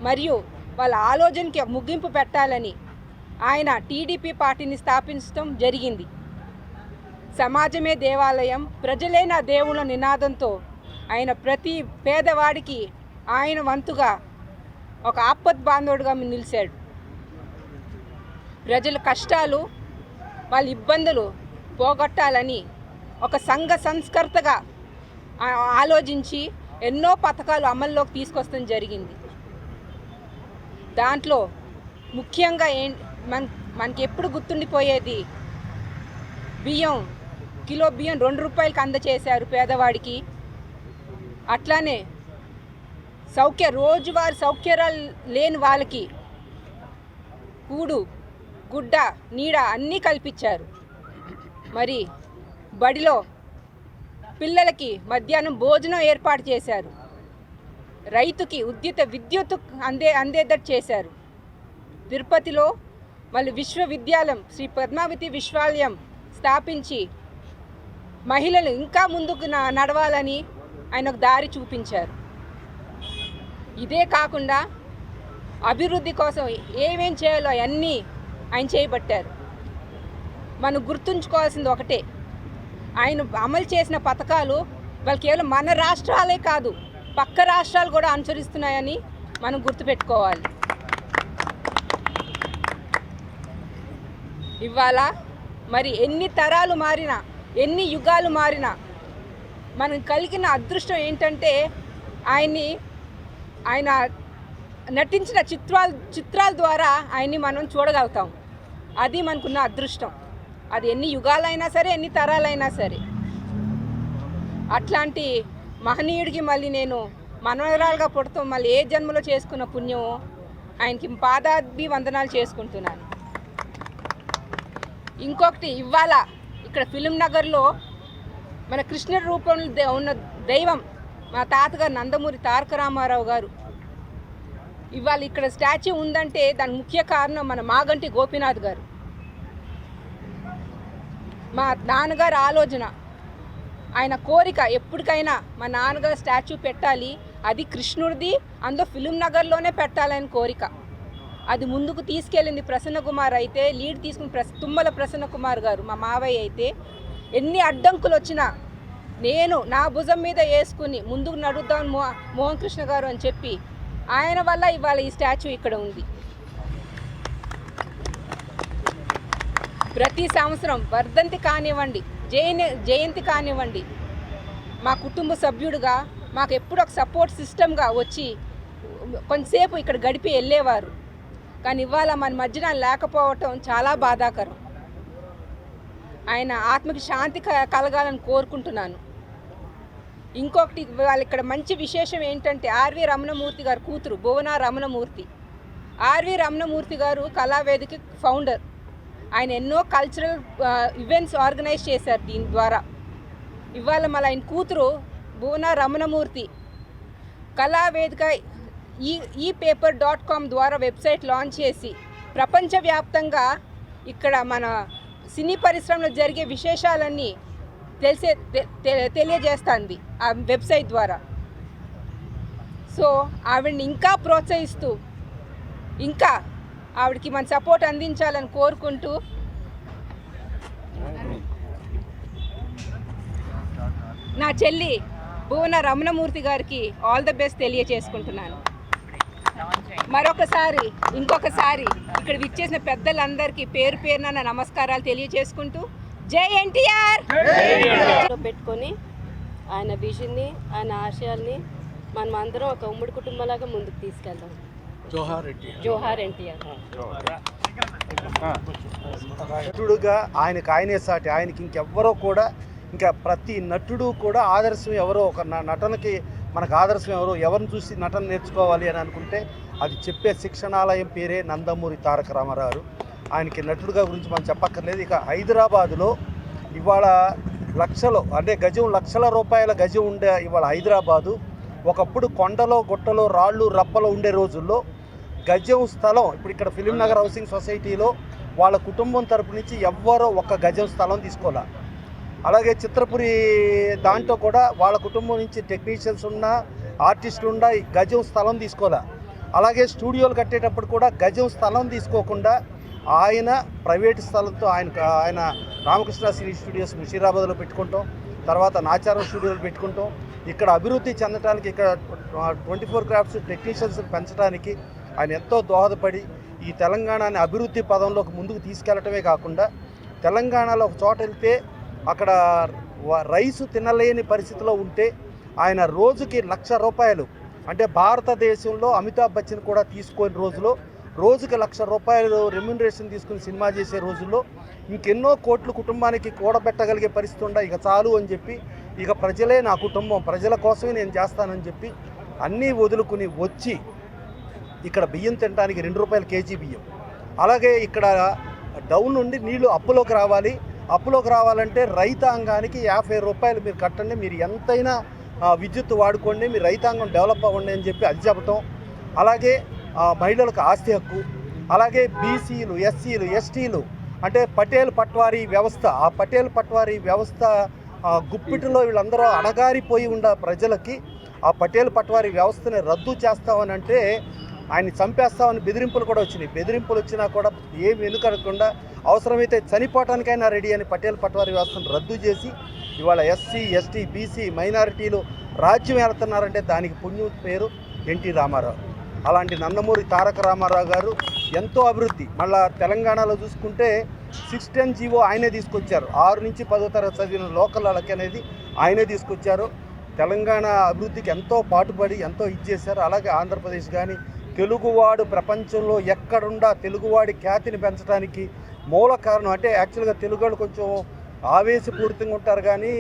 మరియు వాళ్ళ ఆలోచనకి ముగింపు పెట్టాలని ఆయన టీడీపీ పార్టీని స్థాపించడం జరిగింది. సమాజమే దేవాలయం, ప్రజలే నా దేవుళ్ళ నినాదంతో ఆయన ప్రతి పేదవాడికి ఆయన వంతుగా ఒక ఆపద్ బాంధవుడిగా నిలిచాడు. ప్రజల కష్టాలు, వాళ్ళ ఇబ్బందులు పోగొట్టాలని ఒక సంఘ సంస్కర్తగా ఆలోచించి ఎన్నో పథకాలు అమల్లోకి తీసుకొస్తాం జరిగింది. దాంట్లో ముఖ్యంగా మనకి ఎప్పుడు గుర్తుండిపోయేది బియ్యం, కిలో బియ్యం 2 రూపాయలకి అందచేశారు పేదవాడికి. అట్లానే రోజువారీ సౌకర్యాలు లేని వాళ్ళకి కూడు, గుడ్డ, నీడ అన్నీ కల్పించారు. మరి బడిలో పిల్లలకి మధ్యాహ్నం భోజనం ఏర్పాటు చేశారు. రైతుకి విద్యుత్ అందేటట్టు చేశారు. తిరుపతిలో మళ్ళీ విశ్వవిద్యాలయం శ్రీ పద్మావతి విశ్వవిద్యాలయం స్థాపించి మహిళలు ఇంకా ముందుకు నడవాలని ఆయన ఒక దారి చూపించారు. ఇదే కాకుండా అభివృద్ధి కోసం ఏమేం చేయాలో అవన్నీ ఆయన చేయబట్టారు. మనం గుర్తుంచుకోవాల్సింది ఒకటే, ఆయన అమలు చేసిన పథకాలు వాళ్ళు కేవలం మన రాష్ట్రాలే కాదు పక్క రాష్ట్రాలు కూడా అనుసరిస్తున్నాయని మనం గుర్తుపెట్టుకోవాలి. ఇవాళ మరి ఎన్ని తరాలు మారినా, ఎన్ని యుగాలు మారినా మనం కలిగిన అదృష్టం ఏంటంటే ఆయన నటించిన చిత్రాల ద్వారా ఆయన్ని మనం చూడగలుగుతాం. అది మనకున్న అదృష్టం. అది ఎన్ని యుగాలైనా సరే, ఎన్ని తరాలైనా సరే. అట్లాంటి మహనీయుడికి మళ్ళీ నేను మనవరాలుగా పుడతాం, మళ్ళీ ఏ జన్మలో చేసుకున్న పుణ్యం ఆయనకి పాదాభివందనాలు చేసుకుంటున్నాను. ఇంకొకటి, ఇవాళ ఇక్కడ ఫిలిం నగర్లో మన కృష్ణుడి రూపంలో ఉన్న దైవం మా తాతగారు నందమూరి తారక రామారావు గారు ఇవాళ ఇక్కడ స్టాచ్యూ ఉందంటే దానికి ముఖ్య కారణం మన మాగంటి గోపీనాథ్ గారు. మా నాన్నగారు ఆలోచన, ఆయన కోరిక ఎప్పటికైనా మా నాన్నగారు స్టాచ్యూ పెట్టాలి, అది కృష్ణుడిది, అందులో ఫిలిం నగర్లోనే పెట్టాలని కోరిక. అది ముందుకు తీసుకెళ్ళింది ప్రసన్న కుమార్ అయితే, లీడ్ తీసుకుని తుమ్మల ప్రసన్న కుమార్ గారు మా మావయ్య అయితే. ఎన్ని అడ్డంకులు వచ్చినా నేను నా భుజం మీద వేసుకుని ముందుకు నడుద్దాం మోహన్ కృష్ణ గారు అని చెప్పి ఆయన వల్ల ఇవాళ ఈ స్టాచ్యూ ఇక్కడ ఉంది. ప్రతి సంవత్సరం వర్ధంతి కానివ్వండి, జయంతి కానివ్వండి, మా కుటుంబ సభ్యుడిగా మాకు ఎప్పుడు ఒక సపోర్ట్ సిస్టమ్గా వచ్చి కొంతసేపు ఇక్కడ గడిపి వెళ్ళేవారు. కానీ ఇవాళ మన మధ్యన లేకపోవటం చాలా బాధాకరం. ఆయన ఆత్మకి శాంతి కలగాలని కోరుకుంటున్నాను. ఇంకొకటి వాళ్ళు ఇక్కడ మంచి విశేషం ఏంటంటే ఆర్వి రమణమూర్తి గారు కూతురు భువన రమణమూర్తి. ఆర్వి రమణమూర్తి గారు కళావేదిక ఫౌండర్. ఆయన ఎన్నో కల్చరల్ ఈవెంట్స్ ఆర్గనైజ్ చేశారు దీని ద్వారా. ఇవాళ మళ్ళీ ఆయన కూతురు భువన రమణమూర్తి కళావేదిక ePaper.com ద్వారా వెబ్సైట్ లాంచ్ చేసి ప్రపంచవ్యాప్తంగా ఇక్కడ మన సినీ పరిశ్రమలో జరిగే విశేషాలన్నీ తెలియజేస్తుంది ఆ వెబ్సైట్ ద్వారా. సో ఆవిడని ఇంకా ప్రోత్సహిస్తూ ఇంకా ఆవిడకి మన సపోర్ట్ అందించాలని కోరుకుంటూ నా చెల్లి భువన రమణమూర్తి గారికి ఆల్ ద బెస్ట్ తెలియజేసుకుంటున్నాను. ఇంకొకసారి ఇక్కడ విచ్చేసిన పెద్దలందరికీ పేరు పేరున నా నమస్కారాలు తెలియజేసుకుంటూ జై ఎన్టీఆర్ పెట్టుకొని ఆయన విజన్ని, ఆయన ఆశయాల్ని మనం అందరం ఒక ఉమ్మడి కుటుంబంలాగా ముందుకు తీసుకెళ్దాం. జోహార్ ఎన్టీఆర్. నటుడుగా ఆయనే సాటి, ఆయనకి ఇంకెవ్వరో కూడా, ఇంకా ప్రతి నటుడు కూడా ఆదర్శం ఎవరో ఒక నటనకి మనకు ఆదర్శం ఎవరిని చూసి నటన నేర్చుకోవాలి అని అనుకుంటే అది చెప్పే శిక్షణాలయం పేరే నందమూరి తారక రామారావు. ఆయనకి నటుడుగా గురించి మనం చెప్పక్కర్లేదు. ఇక హైదరాబాదులో ఇవాళ లక్షలు అంటే గజం లక్షల రూపాయల గజం ఉండే ఇవాళ హైదరాబాదు ఒకప్పుడు కొండలో గుట్టలో రాళ్ళు రప్పలో ఉండే రోజుల్లో గజం స్థలం ఇప్పుడు ఇక్కడ ఫిలిం నగర్ హౌసింగ్ సొసైటీలో వాళ్ళ కుటుంబం తరపు నుంచి ఎవ్వరో ఒక గజం స్థలం తీసుకోలే. అలాగే చిత్రపురి దాంట్లో కూడా వాళ్ళ కుటుంబం నుంచి టెక్నీషియన్స్ ఉన్నా ఆర్టిస్టులు ఉన్నా గజం స్థలం తీసుకోలే. అలాగే స్టూడియోలు కట్టేటప్పుడు కూడా గజం స్థలం తీసుకోకుండా ఆయన ప్రైవేటు స్థలంతో ఆయన రామకృష్ణ సినీ స్టూడియోస్ ముషీరాబాద్లో పెట్టుకుంటాం, తర్వాత నాచారం స్టూడియోలు పెట్టుకుంటాం. ఇక్కడ అభివృద్ధి చెందడానికి ఇక్కడ 24 క్రాఫ్ట్స్ టెక్నీషియన్స్ పెంచడానికి ఆయన ఎంతో దోహదపడి ఈ తెలంగాణని అభివృద్ధి పదంలోకి ముందుకు తీసుకెళ్లటమే కాకుండా తెలంగాణలో ఒక చోట వెళ్తే అక్కడ రైసు తినలేని పరిస్థితిలో ఉంటే ఆయన రోజుకి ₹1,00,000 అంటే భారతదేశంలో అమితాబ్ బచ్చన్ కూడా తీసుకొని రోజులో రోజుకి ₹1,00,000 రెమ్యునరేషన్ తీసుకుని సినిమా చేసే రోజుల్లో ఇంకెన్నో కోట్లు కుటుంబానికి కూడబెట్టగలిగే పరిస్థితి ఉండ ఇక చాలు అని చెప్పి ఇక ప్రజలే నా కుటుంబం, ప్రజల కోసమే నేను చేస్తానని చెప్పి అన్నీ వదులుకుని వచ్చి ఇక్కడ బియ్యం తినడానికి ₹2 కేజీ బియ్యం. అలాగే ఇక్కడ డౌన్ నుండి నీళ్లు అప్పులోకి రావాలంటే రైతాంగానికి ₹50 మీరు కట్టండి, మీరు ఎంతైనా విద్యుత్ వాడుకోండి, మీ రైతాంగం డెవలప్ అవ్వండి అని చెప్పి అది చెప్పటం. అలాగే మహిళలకు ఆస్తి హక్కు, అలాగే బీసీలు, ఎస్సీలు, ఎస్టీలు అంటే పటేల్ పట్వారీ వ్యవస్థ, ఆ పటేల్ పట్వారీ వ్యవస్థ గుప్పిటిలో వీళ్ళందరూ అణగారిపోయి ఉన్న ప్రజలకి ఆ పటేల్ పట్వారీ వ్యవస్థని రద్దు చేస్తామని అంటే ఆయన చంపేస్తామని బెదిరింపులు కూడా వచ్చినాయి. బెదిరింపులు వచ్చినా కూడా ఏమి వెనుకడకుండా అవసరమైతే చనిపోవటానికైనా రెడీ అని పటేల్ పట్వారీ వ్యవస్థను రద్దు చేసి ఇవాళ ఎస్సీ, ఎస్టీ, బీసీ మైనారిటీలు రాజ్యం ఏడుతున్నారంటే దానికి పుణ్యం పేరు ఎన్టీ రామారావు. అలాంటి నందమూరి తారక రామారావు గారు ఎంతో అభివృద్ధి. మళ్ళా తెలంగాణలో చూసుకుంటే 610 జీవో ఆయనే తీసుకొచ్చారు. 6 నుంచి 10వ తరగతి చదివిన లోకల్ వాళ్ళకి అనేది ఆయనే తీసుకొచ్చారు. తెలంగాణ అభివృద్ధికి ఎంతో పాటుపడి ఎంతో ఇచ్చేశారు. అలాగే ఆంధ్రప్రదేశ్ కానీ తెలుగువాడు ప్రపంచంలో ఎక్కడుండా తెలుగువాడి ఖ్యాతిని పెంచడానికి మూల కారణం అంటే యాక్చువల్గా తెలుగు వాళ్ళు కొంచెం ఆవేశపూరితంగా ఉంటారు కానీ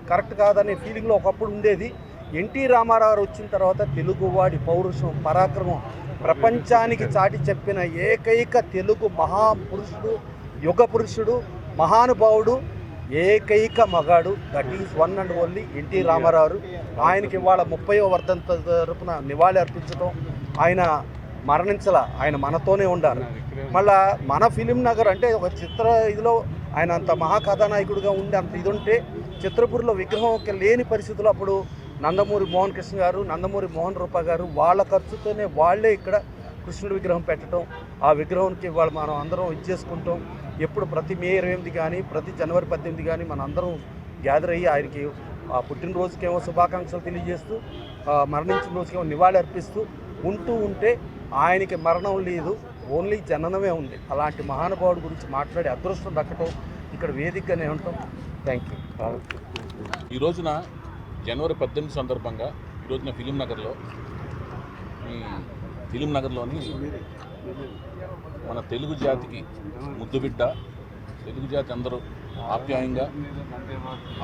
కరెక్ట్ కాదనే ఫీలింగ్లో ఒకప్పుడు ఉండేది. ఎన్టీ రామారావు వచ్చిన తర్వాత తెలుగువాడి పౌరుషం, పరాక్రమం ప్రపంచానికి చాటి చెప్పిన ఏకైక తెలుగు మహాపురుషుడు, యుగ పురుషుడు, మహానుభావుడు, ఏకైక మగాడు, that is one and only NT Rama Rao. ఆయనకి ఇవాళ 30వ వర్ధంతి తరపున నివాళి అర్పించడం, ఆయన మరణించలా, ఆయన మనతోనే ఉండాలి. మళ్ళా మన ఫిలిం నగర్ అంటే ఒక ఇదిలో ఆయన అంత మహాకథానాయకుడిగా ఉండి అంత ఇది ఉంటే చిత్రపూర్లో విగ్రహం లేని పరిస్థితుల్లో అప్పుడు నందమూరి మోహన్ కృష్ణ గారు, నందమూరి మోహన్ రూప గారు వాళ్ళ ఖర్చుతోనే వాళ్ళే ఇక్కడ కృష్ణుడి విగ్రహం పెట్టడం, ఆ విగ్రహానికి వాళ్ళు మనం అందరం ఇచ్చేసుకుంటాం. ఎప్పుడు ప్రతి మే 28 కానీ ప్రతి జనవరి 18 కానీ మన అందరం గ్యాదర్ అయ్యి ఆయనకి ఆ పుట్టినరోజుకేమో శుభాకాంక్షలు తెలియజేస్తూ మరణించిన రోజుకేమో నివాళి అర్పిస్తూ ఉంటే ఆయనకి మరణం లేదు, ఓన్లీ జననమే ఉంది. అలాంటి మహానుభావుడి గురించి మాట్లాడే అదృష్టం దక్కటం ఇక్కడ వేదికగానే ఉంటాం. Thank you. ఈ రోజున జనవరి 18 సందర్భంగా ఈరోజున ఫిలిం నగర్లోని మన తెలుగు జాతికి ముద్దుబిడ్డ, తెలుగు జాతి అందరూ ఆప్యాయంగా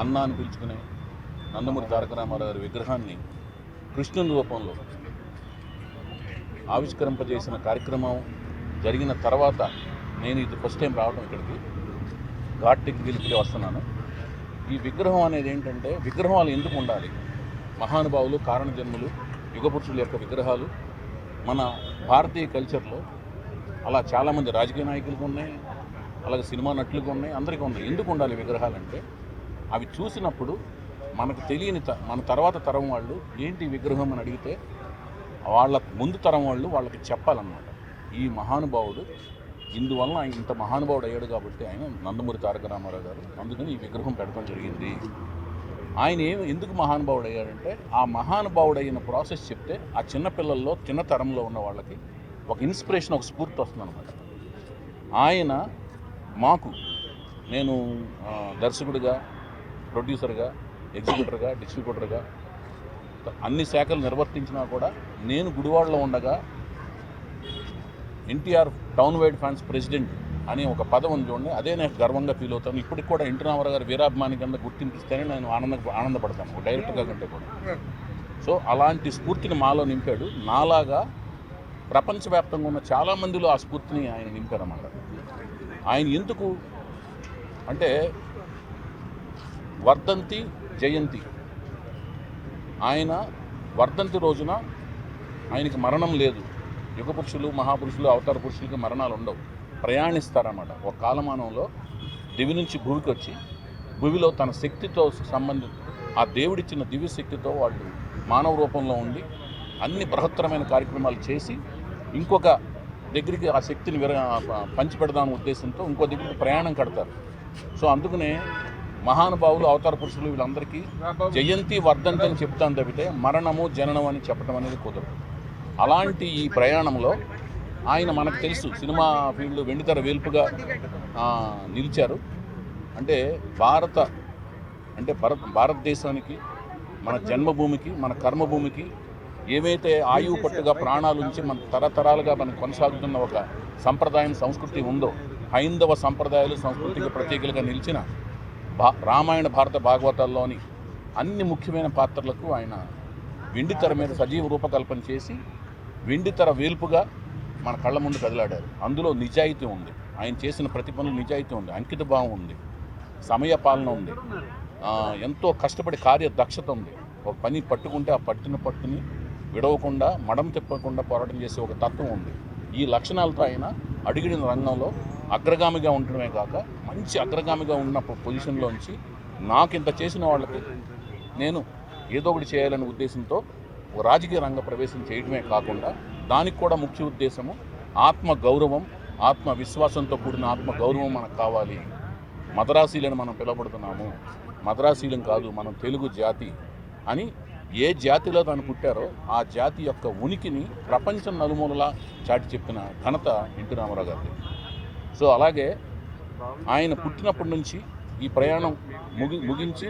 అన్న అని పిలుచుకునే నందమూరి తారక రామారావు గారి విగ్రహాన్ని కృష్ణుని రూపంలో ఆవిష్కరింపజేసిన కార్యక్రమం జరిగిన తర్వాత నేను ఇది ఫస్ట్ టైం రావడం ఇక్కడికి ఘాట్కి గెలిపి వస్తున్నాను. ఈ విగ్రహం అనేది ఏంటంటే, విగ్రహాలు ఎందుకు ఉండాలి? మహానుభావులు, కారణజన్ములు, యుగపురుషుల యొక్క విగ్రహాలు మన భారతీయ కల్చర్లో అలా చాలామంది రాజకీయ నాయకులకు ఉన్నాయి, అలాగే సినిమా నటులకు ఉన్నాయి, అందరికీ ఉన్నాయి. ఎందుకు ఉండాలి విగ్రహాలు అంటే, అవి చూసినప్పుడు మనకు తెలియని మన తర్వాత తరం వాళ్ళు ఏంటి విగ్రహం అని అడిగితే వాళ్ళ ముందు తరం వాళ్ళు వాళ్ళకి చెప్పాలన్నమాట. ఈ మహానుభావుడు ఇందువలన ఆయన ఇంత మహానుభావుడు అయ్యాడు కాబట్టి ఆయన నందమూరి తారక రామారావు గారు, అందుకని ఈ విగ్రహం పెట్టడం జరిగింది. ఆయన ఎందుకు మహానుభావుడు అయ్యాడంటే, ఆ మహానుభావుడు అయిన ప్రాసెస్ చెప్తే ఆ చిన్నపిల్లల్లో చిన్న తరంలో ఉన్న వాళ్ళకి ఒక ఇన్స్పిరేషన్, ఒక స్ఫూర్తి వస్తుందన్నమాట. ఆయన మాకు, నేను దర్శకుడిగా, ప్రొడ్యూసర్గా, ఎగ్జిక్యూటర్గా, డిస్ట్రిబ్యూటర్గా అన్ని శాఖలు నిర్వర్తించినా కూడా నేను గుడివాడలో ఉండగా NTR town wide fans president అనే ఒక పదవి ఉంది చూడండి, అదే నేను గర్వంగా ఫీల్ అవుతాను. ఇప్పటికి కూడా ఎన్టీ రామారావు గారు వీరాభిమాని కింద గుర్తింపిస్తేనే నేను ఆనందపడతాను, ఒక డైరెక్టర్గా కంటే కూడా. సో అలాంటి స్ఫూర్తిని మాలో నింపాడు. నాలాగా ప్రపంచవ్యాప్తంగా ఉన్న చాలామందిలో ఆ స్ఫూర్తిని ఆయన నింపారన్నమాట. ఆయన ఎందుకు అంటే, వర్ధంతి జయంతి, ఆయన వర్ధంతి రోజున ఆయనకి మరణం లేదు. యుగపురుషులు, మహాపురుషులు, అవతార పురుషులకి మరణాలు ఉండవు, ప్రయాణిస్తారన్నమాట. ఒక కాలమానంలో దివి నుంచి భూమికి వచ్చి, భూమిలో తన శక్తితో ఆ దేవుడిచ్చిన దివ్య శక్తితో వాళ్ళు మానవ రూపంలో ఉండి అన్ని బృహత్తరమైన కార్యక్రమాలు చేసి ఇంకొక దగ్గరికి ఆ శక్తిని పంచిపెడదామనే ఉద్దేశంతో ఇంకో దగ్గరికి ప్రయాణం కడతారు. సో అందుకనే మహానుభావులు, అవతార పురుషులు వీళ్ళందరికీ జయంతి, వర్ధంతి అని చెప్తాను తప్పితే మరణము, జననం అని చెప్పడం అనేది కుదరదు. అలాంటి ఈ ప్రయాణంలో ఆయన మనకు తెలుసు సినిమా ఫీల్డ్ వెండితెర వేల్పుగా నిలిచారు. అంటే భారతదేశానికి, మన జన్మభూమికి, మన కర్మభూమికి ఏవైతే ఆయువు పట్టుగా ప్రాణాలు ఉంచి మన తరతరాలుగా మనం కొనసాగుతున్న ఒక సంప్రదాయం, సంస్కృతి ఉందో, హైందవ సంప్రదాయాలు, సంస్కృతికి ప్రత్యేకలుగా నిలిచిన రామాయణ, భారత భాగవతాల్లోని అన్ని ముఖ్యమైన పాత్రలకు ఆయన వెండితెర మీద సజీవ రూపకల్పన చేసి వెండితెర వేల్పుగా మన కళ్ళ ముందు కదిలాడారు. అందులో నిజాయితీ ఉంది, ఆయన చేసిన ప్రతి పనులు నిజాయితీ ఉంది, అంకిత భావం ఉంది, సమయ పాలన ఉంది, ఎంతో కష్టపడి కార్యదక్షత ఉంది. ఒక పని పట్టుకుంటే ఆ పట్టుని విడవకుండా, మడం తిప్పకుండా పోరాటం చేసే ఒక తత్వం ఉంది. ఈ లక్షణాలతో ఆయన అడిగిన రంగంలో అగ్రగామిగా ఉండడమే కాక మంచి అగ్రగామిగా ఉన్న పొజిషన్లోంచి నాకు ఇంత చేసిన వాళ్ళకి నేను ఏదో ఒకటి చేయాలనే ఉద్దేశంతో రాజకీయ రంగ ప్రవేశం చేయడమే కాకుండా దానికి కూడా ముఖ్య ఉద్దేశము ఆత్మగౌరవం, ఆత్మవిశ్వాసంతో కూడిన ఆత్మగౌరవం మనకు కావాలి. మద్రాసీలను మనం పిలువబడుతున్నాము, మద్రాసీలం కాదు, మనం తెలుగు జాతి అని ఏ జాతిలో తాను పుట్టారో ఆ జాతి యొక్క ఉనికిని ప్రపంచం నలుమూలలా చాటి చెప్పిన ఘనత ఎన్టీ రామారావు గారిది. సో అలాగే ఆయన పుట్టినప్పటి నుంచి ఈ ప్రయాణం ముగించి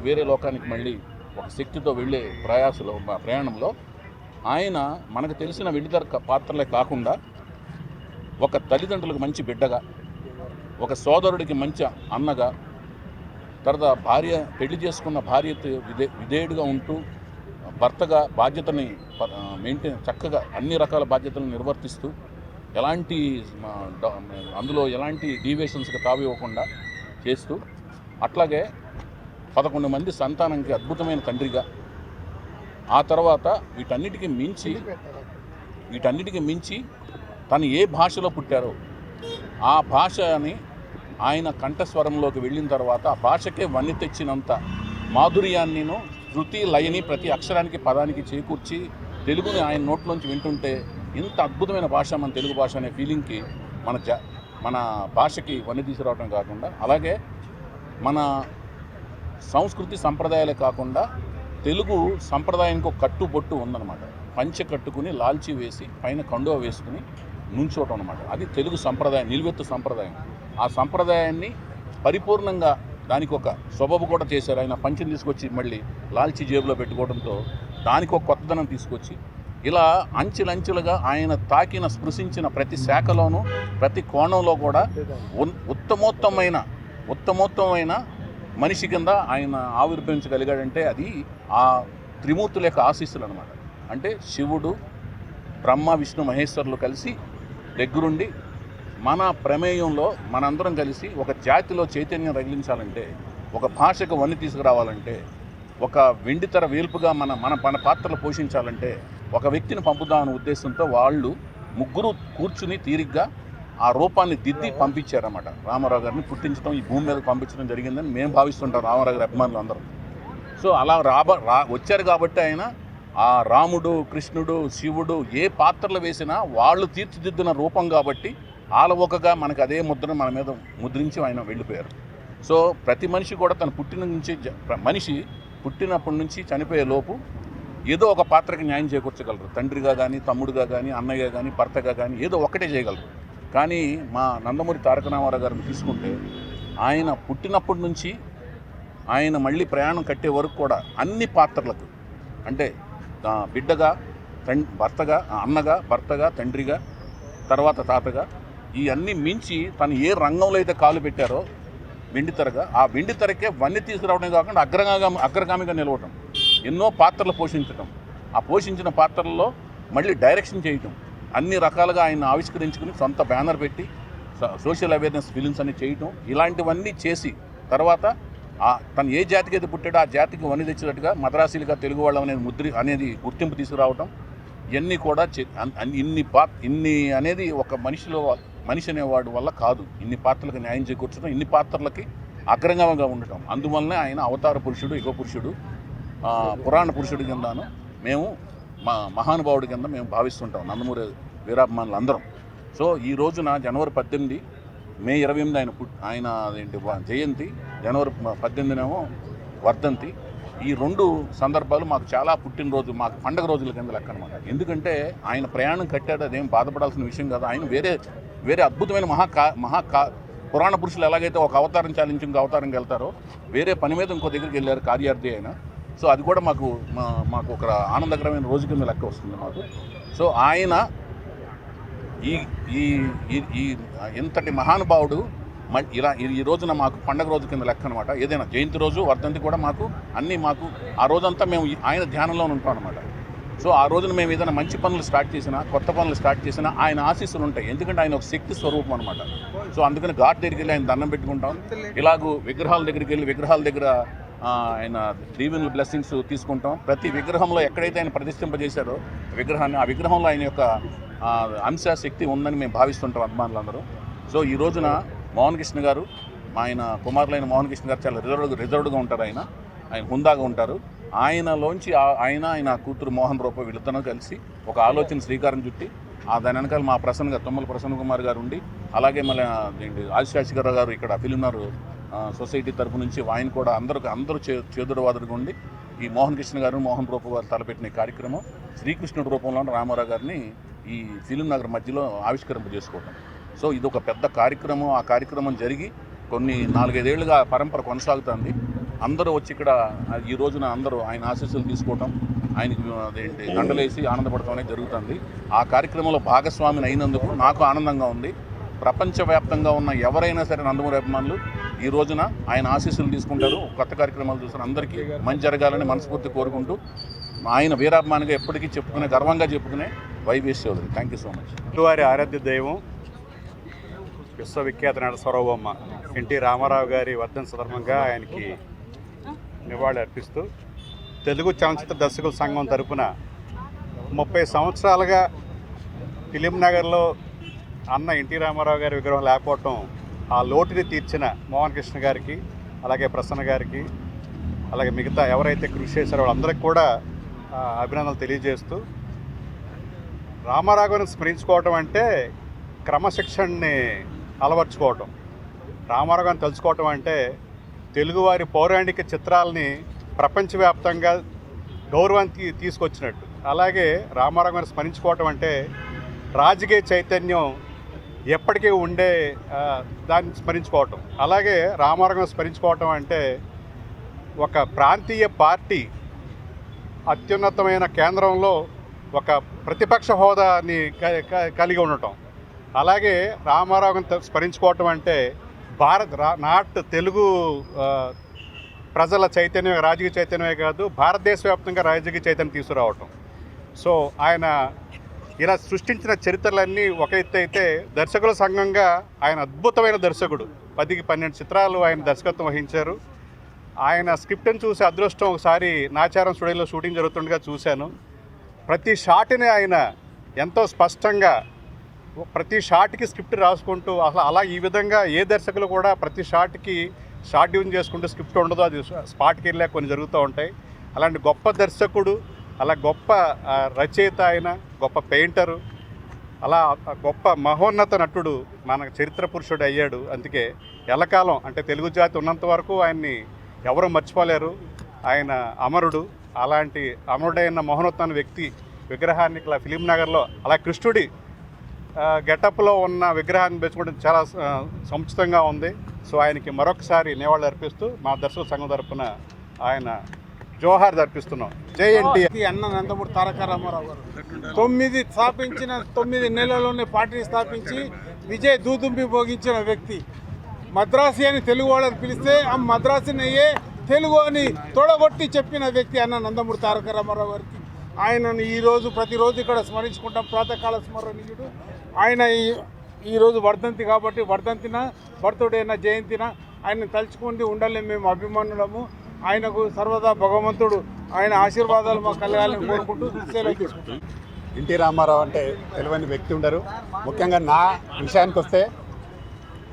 వేరే లోకానికి మళ్ళీ ఒక శక్తితో వెళ్ళే ప్రయాణంలో ఆయన మనకు తెలిసిన వెండితెర పాత్రలే కాకుండా ఒక తల్లిదండ్రులకు మంచి బిడ్డగా, ఒక సోదరుడికి మంచి అన్నగా, తర్వాత పెళ్లి చేసుకున్న భార్యతో విధేయుడిగా ఉంటూ భర్తగా బాధ్యతని చక్కగా అన్ని రకాల బాధ్యతలను నిర్వర్తిస్తూ అందులో ఎలాంటి డీవియేషన్స్కి తావివ్వకుండా చేస్తూ, అట్లాగే 11 మంది సంతానానికి అద్భుతమైన తండ్రిగా, ఆ తర్వాత వీటన్నిటికీ మించి తను ఏ భాషలో పుట్టారో ఆ భాషని ఆయన కంఠస్వరంలోకి వెళ్ళిన తర్వాత ఆ భాషకే వన్నె తెచ్చినంత మాధుర్యాన్నిను, శృతి లయని ప్రతి అక్షరానికి, పదానికి చేకూర్చి తెలుగుని ఆయన నోట్లోంచి వింటుంటే ఇంత అద్భుతమైన భాష మన తెలుగు భాష అనే ఫీలింగ్కి మన భాషకి వన్నె తీసుకురావడం కాకుండా, అలాగే మన సంస్కృతి సంప్రదాయాలే కాకుండా తెలుగు సంప్రదాయానికి ఒక కట్టుబొట్టు ఉందన్నమాట. పంచె కట్టుకుని లాల్చి వేసి పైన కండువ వేసుకుని నుంచోవటం అనమాట. అది తెలుగు సంప్రదాయం, నిలువెత్తు సంప్రదాయం. ఆ సంప్రదాయాన్ని పరిపూర్ణంగా దానికి ఒక సొబబు కూడా చేశారు. ఆయన పంచెని తీసుకొచ్చి మళ్ళీ లాల్చి జేబులో పెట్టుకోవడంతో దానికి ఒక కొత్తదనం తీసుకొచ్చి ఇలా అంచెలంచెలుగా ఆయన తాకిన స్పృశించిన ప్రతి శాఖలోనూ ప్రతి కోణంలో కూడా ఉత్తమోత్తమైన మనిషి కింద ఆయన ఆవిర్భవించగలిగాడంటే అది ఆ త్రిమూర్తుల యొక్క ఆశీస్సులు అనమాట. అంటే శివుడు, బ్రహ్మ, విష్ణు, మహేశ్వరులు కలిసి దగ్గరుండి మన ప్రమేయంలో మనందరం కలిసి ఒక జాతిలో చైతన్యం రగిలించాలంటే, ఒక భాషకు వన్ని తీసుకురావాలంటే, ఒక వెండితెర వేల్పుగా మన పాత్రలు పోషించాలంటే ఒక వ్యక్తిని పంపుదామనే ఉద్దేశంతో వాళ్ళు ముగ్గురు కూర్చుని తీరిగ్గా ఆ రూపాన్ని దిద్ది పంపించారన్నమాట. రామారావు గారిని పుట్టించడం, ఈ భూమి మీద పంపించడం జరిగిందని మేము భావిస్తుంటాం, రామారావు గారి అభిమానులు అందరూ. సో అలా వచ్చారు కాబట్టి ఆయన ఆ రాముడు, కృష్ణుడు, శివుడు ఏ పాత్రలు వేసినా వాళ్ళు తీర్చిదిద్దిన రూపం కాబట్టి ఆలవోకగా మనకు అదే ముద్రను మన మీద ముద్రించి ఆయన వెళ్ళిపోయారు. సో ప్రతి మనిషి కూడా తన మనిషి పుట్టినప్పటి నుంచి చనిపోయే లోపు ఏదో ఒక పాత్రకి న్యాయం చేకూర్చగలరు. తండ్రిగా కానీ, తమ్ముడుగా కానీ, అన్నయ్యగా కానీ, భర్తగా కానీ ఏదో ఒకటే చేయగలరు. కానీ మా నందమూరి తారక రామారావు గారిని తీసుకుంటే ఆయన పుట్టినప్పటి నుంచి ఆయన మళ్ళీ ప్రయాణం కట్టే వరకు కూడా అన్ని పాత్రలకు, అంటే బిడ్డగా, భర్తగా, అన్నగా, భర్తగా, తండ్రిగా, తర్వాత తాతగా, ఈ అన్నీ మించి తను ఏ రంగంలో అయితే కాలు పెట్టారో వెండితెరగా, ఆ వెండితెరకే వన్నీ తీసుకురావడమే కాకుండా అగ్రగామిగా నిలవటం, ఎన్నో పాత్రలు పోషించటం, ఆ పోషించిన పాత్రల్లో మళ్ళీ డైరెక్షన్ చేయటం, అన్ని రకాలుగా ఆయన ఆవిష్కరించుకుని సొంత బ్యానర్ పెట్టి సోషల్ అవేర్నెస్ ఫిలిమ్స్ అన్ని చేయటం, ఇలాంటివన్నీ చేసి తర్వాత తను ఏ జాతికి అయితే పుట్టాడో ఆ జాతికి వన్ని తెచ్చినట్టుగా మద్రాసీలుగా తెలుగు వాళ్ళం అనేది గుర్తింపు తీసుకురావటం, ఇవన్నీ కూడా ఇన్ని అనేది ఒక మనిషి అనేవాడు వల్ల కాదు. ఇన్ని పాత్రలకు న్యాయం చేకూర్చడం, ఇన్ని పాత్రలకి అగ్రంగంగా ఉండటం, అందువల్లనే ఆయన అవతార పురుషుడు, యుగ పురుషుడు, పురాణ పురుషుడి కిందను మేము మహానుభావుడి కింద మేము భావిస్తుంటాం నందమూరి వీరాభిమానులు అందరం. సో ఈ రోజున జనవరి 18, మే 28 ఆయన జయంతి, జనవరి 18 వర్ధంతి. ఈ రెండు సందర్భాలు మాకు చాలా పుట్టినరోజు, మాకు పండగ రోజుల కింద లెక్క అనమాట. ఎందుకంటే ఆయన ప్రయాణం కట్టాడు, అదేం బాధపడాల్సిన విషయం కాదు. ఆయన వేరే అద్భుతమైన పురాణ పురుషులు ఎలాగైతే ఒక అవతారం చాలించి ఇంకో అవతారంకి వెళ్తారో వేరే పని మీద ఇంకో దగ్గరికి వెళ్ళారు, కార్యార్థి అయినా. సో అది కూడా మాకు ఒక ఆనందకరమైన రోజు కింద లెక్క వస్తుంది మాకు. సో ఆయన ఈ ఇంతటి మహానుభావుడు ఈ రోజున మాకు పండగ రోజు కింద లెక్క అనమాట. ఏదైనా జయంతి రోజు, వర్ధంతి కూడా మాకు ఆ రోజంతా మేము ఆయన ధ్యానంలో ఉంటాం అనమాట. సో ఆ రోజున మేము ఏదైనా మంచి పనులు స్టార్ట్ చేసినా, కొత్త పనులు స్టార్ట్ చేసినా ఆయన ఆశీస్సులు ఉంటాయి. ఎందుకంటే ఆయన ఒక శక్తి స్వరూపం అనమాట. సో అందుకని ఘాట్ దగ్గరికి వెళ్ళి ఆయన దండం పెట్టుకుంటాం. ఇలాగూ విగ్రహాల దగ్గరికి వెళ్ళి విగ్రహాల దగ్గర ఆయన దీవెనలు, బ్లెస్సింగ్స్ తీసుకుంటాం. ప్రతి విగ్రహంలో ఎక్కడైతే ఆయన ప్రతిష్ఠింపజేశారో విగ్రహాన్ని, ఆ విగ్రహంలో ఆయన యొక్క అంశ శక్తి ఉందని మేము భావిస్తుంటాం అభిమానులందరూ. సో ఈ రోజున మోహన్ కృష్ణ గారు, ఆయన కుమారులైన మోహన్ కృష్ణ గారు చాలా రిజర్వ్డ్గా ఉంటారు. ఆయన హుందాగా ఉంటారు. ఆయనలోంచి ఆయన కూతురు మోహన్ రూప వీళ్ళిద్దరూ కలిసి ఒక ఆలోచన శ్రీకారం చుట్టి దాని వెనకాల మా తుమ్మల ప్రసన్న కుమార్ గారు ఉండి, అలాగే మళ్ళీ ఆదిశేషర్ గారు ఇక్కడ ఫిలింనగర్ సొసైటీ తరపు నుంచి ఆయన కూడా అందరూ చేదుడు వాదుడుగా ఉండి ఈ మోహన్ కృష్ణ గారు, మోహన్ రూప గారు తలపెట్టిన ఈ కార్యక్రమం శ్రీకృష్ణుడి రూపంలో రామారావు గారిని ఈ ఫిలింనగర్ మధ్యలో ఆవిష్కరింపజేసుకోవటం. సో ఇది ఒక పెద్ద కార్యక్రమం. ఆ కార్యక్రమం జరిగి కొన్ని 4-5 ఏళ్ళుగా పరంపర కొనసాగుతుంది. అందరూ వచ్చి ఇక్కడ ఈ రోజున అందరూ ఆయన ఆశీస్సులు తీసుకోవటం, ఆయనకి దండలేసి ఆనందపడటం అనేది జరుగుతుంది. ఆ కార్యక్రమంలో భాగస్వామిని అయినందుకు నాకు ఆనందంగా ఉంది. ప్రపంచవ్యాప్తంగా ఉన్న ఎవరైనా సరే నందమూరి అభిమానులు ఈ రోజున ఆయన ఆశీస్సులు తీసుకుంటారు. కొత్త కార్యక్రమాలు చూసిన అందరికీ మంచి జరగాలని మనస్ఫూర్తి కోరుకుంటూ ఆయన వీరాభిమానిగా ఎప్పటికీ గర్వంగా చెప్పుకునే YVS Chowdary. Thank you so much. వారి ఆరాధ్య దైవం విశ్వవిఖ్యాత నట సార్వభౌమ ఎన్టీ రామారావు గారి వర్ధంతి సందర్భంగా ఆయనకి నివాళి అర్పిస్తూ తెలుగు చలనచిత్ర దర్శకుల సంఘం తరపున 30 సంవత్సరాలుగా ఫిలింనగర్లో అన్న ఎన్టీ రామారావు గారి విగ్రహం లేకపోవటం, ఆ లోటుని తీర్చిన మోహన్ కృష్ణ గారికి, అలాగే ప్రసన్న గారికి, అలాగే మిగతా ఎవరైతే కృషి చేశారో వాళ్ళందరికీ కూడా అభినందనలు తెలియజేస్తూ, రామారావు గారిని స్మరించుకోవటం అంటే క్రమశిక్షణని అలవర్చుకోవటం, రామారావు గారిని తలుచుకోవటం అంటే తెలుగువారి పౌరాణిక చిత్రాలని ప్రపంచవ్యాప్తంగా గౌరవానికి తీసుకొచ్చినట్టు. అలాగే రామారావు గారిని స్మరించుకోవటం అంటే రాజకీయ చైతన్యం ఎప్పటికీ ఉండే దాన్ని స్మరించుకోవటం. అలాగే రామారావు గారిని స్మరించుకోవటం అంటే ఒక ప్రాంతీయ పార్టీ అత్యున్నతమైన కేంద్రంలో ఒక ప్రతిపక్ష హోదాని కలిగి ఉండటం. అలాగే రామారావు గారిని స్మరించుకోవటం అంటే నాట్ తెలుగు ప్రజల చైతన్యం, రాజకీయ చైతన్యమే కాదు, భారతదేశ వ్యాప్తంగా రాజకీయ చైతన్యం తీసుకురావటం. సో ఆయన ఇలా సృష్టించిన చరిత్రలన్నీ ఒక ఎత్తు అయితే, దర్శకుల సంఘంగా ఆయన అద్భుతమైన దర్శకుడు. 10కి 12 చిత్రాలు ఆయన దర్శకత్వం వహించారు. ఆయన స్క్రిప్ట్ని చూసి అదృష్టం ఒకసారి నాచారం స్టూడియోలో షూటింగ్ జరుగుతుండగా చూశాను. ప్రతి షాట్ని ఆయన ఎంతో స్పష్టంగా ప్రతి షాట్కి స్క్రిప్ట్ రాసుకుంటూ, అసలు అలా ఈ విధంగా ఏ దర్శకులు కూడా ప్రతి షాట్కి షార్ట్ డివిజన్ చేసుకుంటూ స్క్రిప్ట్ ఉండదు, అది స్పాట్కి వెళ్ళా కొన్ని జరుగుతూ ఉంటాయి. అలాంటి గొప్ప దర్శకుడు, అలా గొప్ప రచయిత, ఆయన గొప్ప పెయింటరు, అలా గొప్ప మహోన్నత నటుడు మన చరిత్ర పురుషుడు అయ్యాడు. అందుకే ఎల్లకాలం అంటే తెలుగు జాతి ఉన్నంత వరకు ఆయన్ని ఎవరు మర్చిపోలేరు. ఆయన అమరుడు. అలాంటి అమరుడైన మహోన్నతమైన వ్యక్తి విగ్రహాన్ని ఇలా ఫిలిం నగర్లో అలా కృష్ణుడి గెటప్లో ఉన్న విగ్రహాన్ని పెంచుకోవడం చాలా సముచితంగా ఉంది. సో ఆయనకి మరొకసారి నివాళులు అర్పిస్తూ మా దర్శకుల సంఘం తరపున ఆయన జోహార్ అర్పిస్తున్నాం. జై ఎన్టీఆర్. అన్న నందమూరి తారక రామారావు గారు 9 నెలల్లోనే పార్టీని స్థాపించి విజయ్ దూదుంబి భోగించిన వ్యక్తి. మద్రాసి అని తెలుగు వాళ్ళని పిలిస్తే ఆ మద్రాసిని అయ్యే తెలుగు అని తొడగొట్టి చెప్పిన వ్యక్తి అన్న నందమూరి తారక రామారావు గారికి. ఆయనను ఈరోజు ప్రతిరోజు ఇక్కడ స్మరించుకుంటాం. ప్రాతకాల స్మరణీయుడు ఆయన. ఈరోజు వర్ధంతి కాబట్టి బర్త్డేనా జయంతిన ఆయన తలుచుకుంటూ ఉండాలి. మేము అభిమానులము. ఆయనకు సర్వదా భగవంతుడు ఆయన ఆశీర్వాదాలు మా కలగాలని కోరుకుంటూ సెలవు తీసుకుంటాం. ఎన్టీ రామారావు అంటే తెలియని వ్యక్తి ఉండరు. ముఖ్యంగా నా విషయానికి వస్తే,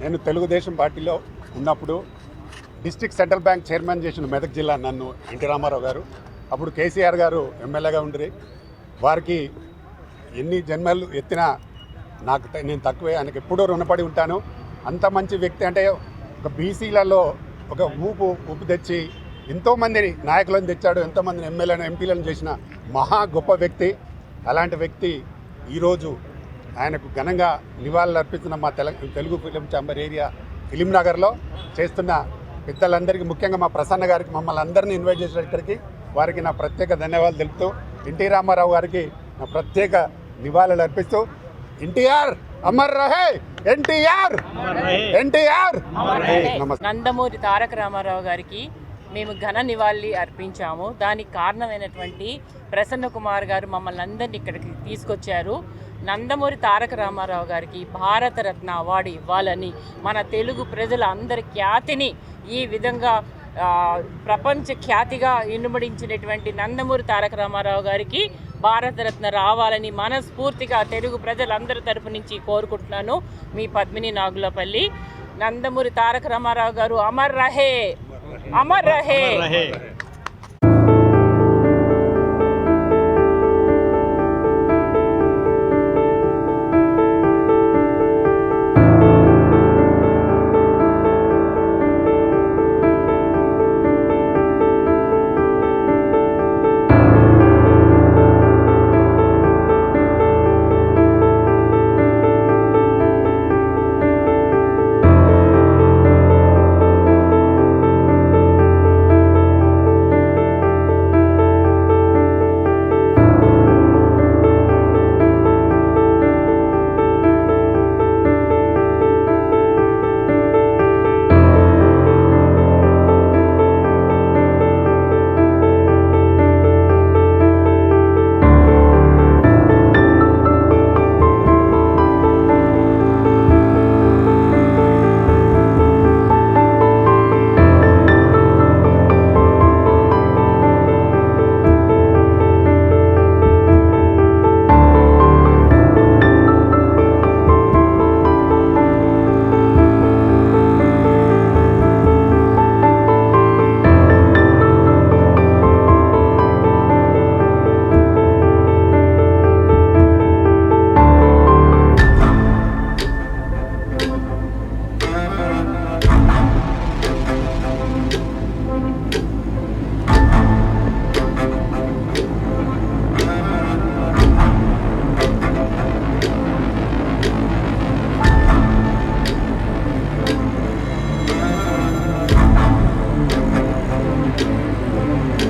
నేను తెలుగుదేశం పార్టీలో ఉన్నప్పుడు డిస్ట్రిక్ట్ సెంట్రల్ బ్యాంక్ చైర్మన్ చేసిన మెదక్ జిల్లా నన్ను ఎన్టీ రామారావు గారు. అప్పుడు కేసీఆర్ గారు ఎమ్మెల్యేగా ఉండ్రి. వారికి ఎన్ని జన్మలు ఎత్తినా నేను తక్కువే. ఆయనకు ఎప్పుడూ రుణపడి ఉంటాను. అంత మంచి వ్యక్తి అంటే ఒక బీసీలలో ఒక ఊపు తెచ్చి ఎంతోమందిని నాయకులను తెచ్చాడు, ఎంతోమందిని ఎమ్మెల్యేలను ఎంపీలను చేసిన మహా గొప్ప వ్యక్తి. అలాంటి వ్యక్తి ఈరోజు ఆయనకు ఘనంగా నివాళులు అర్పిస్తున్న మా Telugu film chamber area film నగర్లో చేస్తున్న పెద్దలందరికీ, ముఖ్యంగా మా ప్రసన్న గారికి, మమ్మల్ని అందరినీ ఇన్వైట్ చేసిన ఇక్కడికి, వారికి నా ప్రత్యేక ధన్యవాదాలు తెలుపుతూ ఎన్టీ రామారావు గారికి నా ప్రత్యేక నివాళులు అర్పిస్తూ, ఎన్టీఆర్ అమర్ రహే, ఎన్టీఆర్ ఎన్టీఆర్. నందమూరి తారక రామారావు గారికి మేము ఘన నివాళి అర్పించాము. దానికి కారణమైనటువంటి ప్రసన్న కుమార్ గారు మమ్మల్ని అందరినీ ఇక్కడికి తీసుకొచ్చారు. నందమూరి తారక రామారావు గారికి భారతరత్న అవార్డు ఇవ్వాలని, మన తెలుగు ప్రజల అందరి ఖ్యాతిని ఈ విధంగా ప్రపంచ ఖ్యాతిగా ఇనుమడించినటువంటి నందమూరి తారక రామారావు గారికి భారతరత్న రావాలని మనస్ఫూర్తిగా తెలుగు ప్రజలందరి తరపు నుంచి కోరుకుంటున్నాను. మీ పద్మిని నాగులపల్లి. నందమూరి తారక రామారావు గారు అమర్ రహే, అమర్ రహే. ధన్యవాదాలు.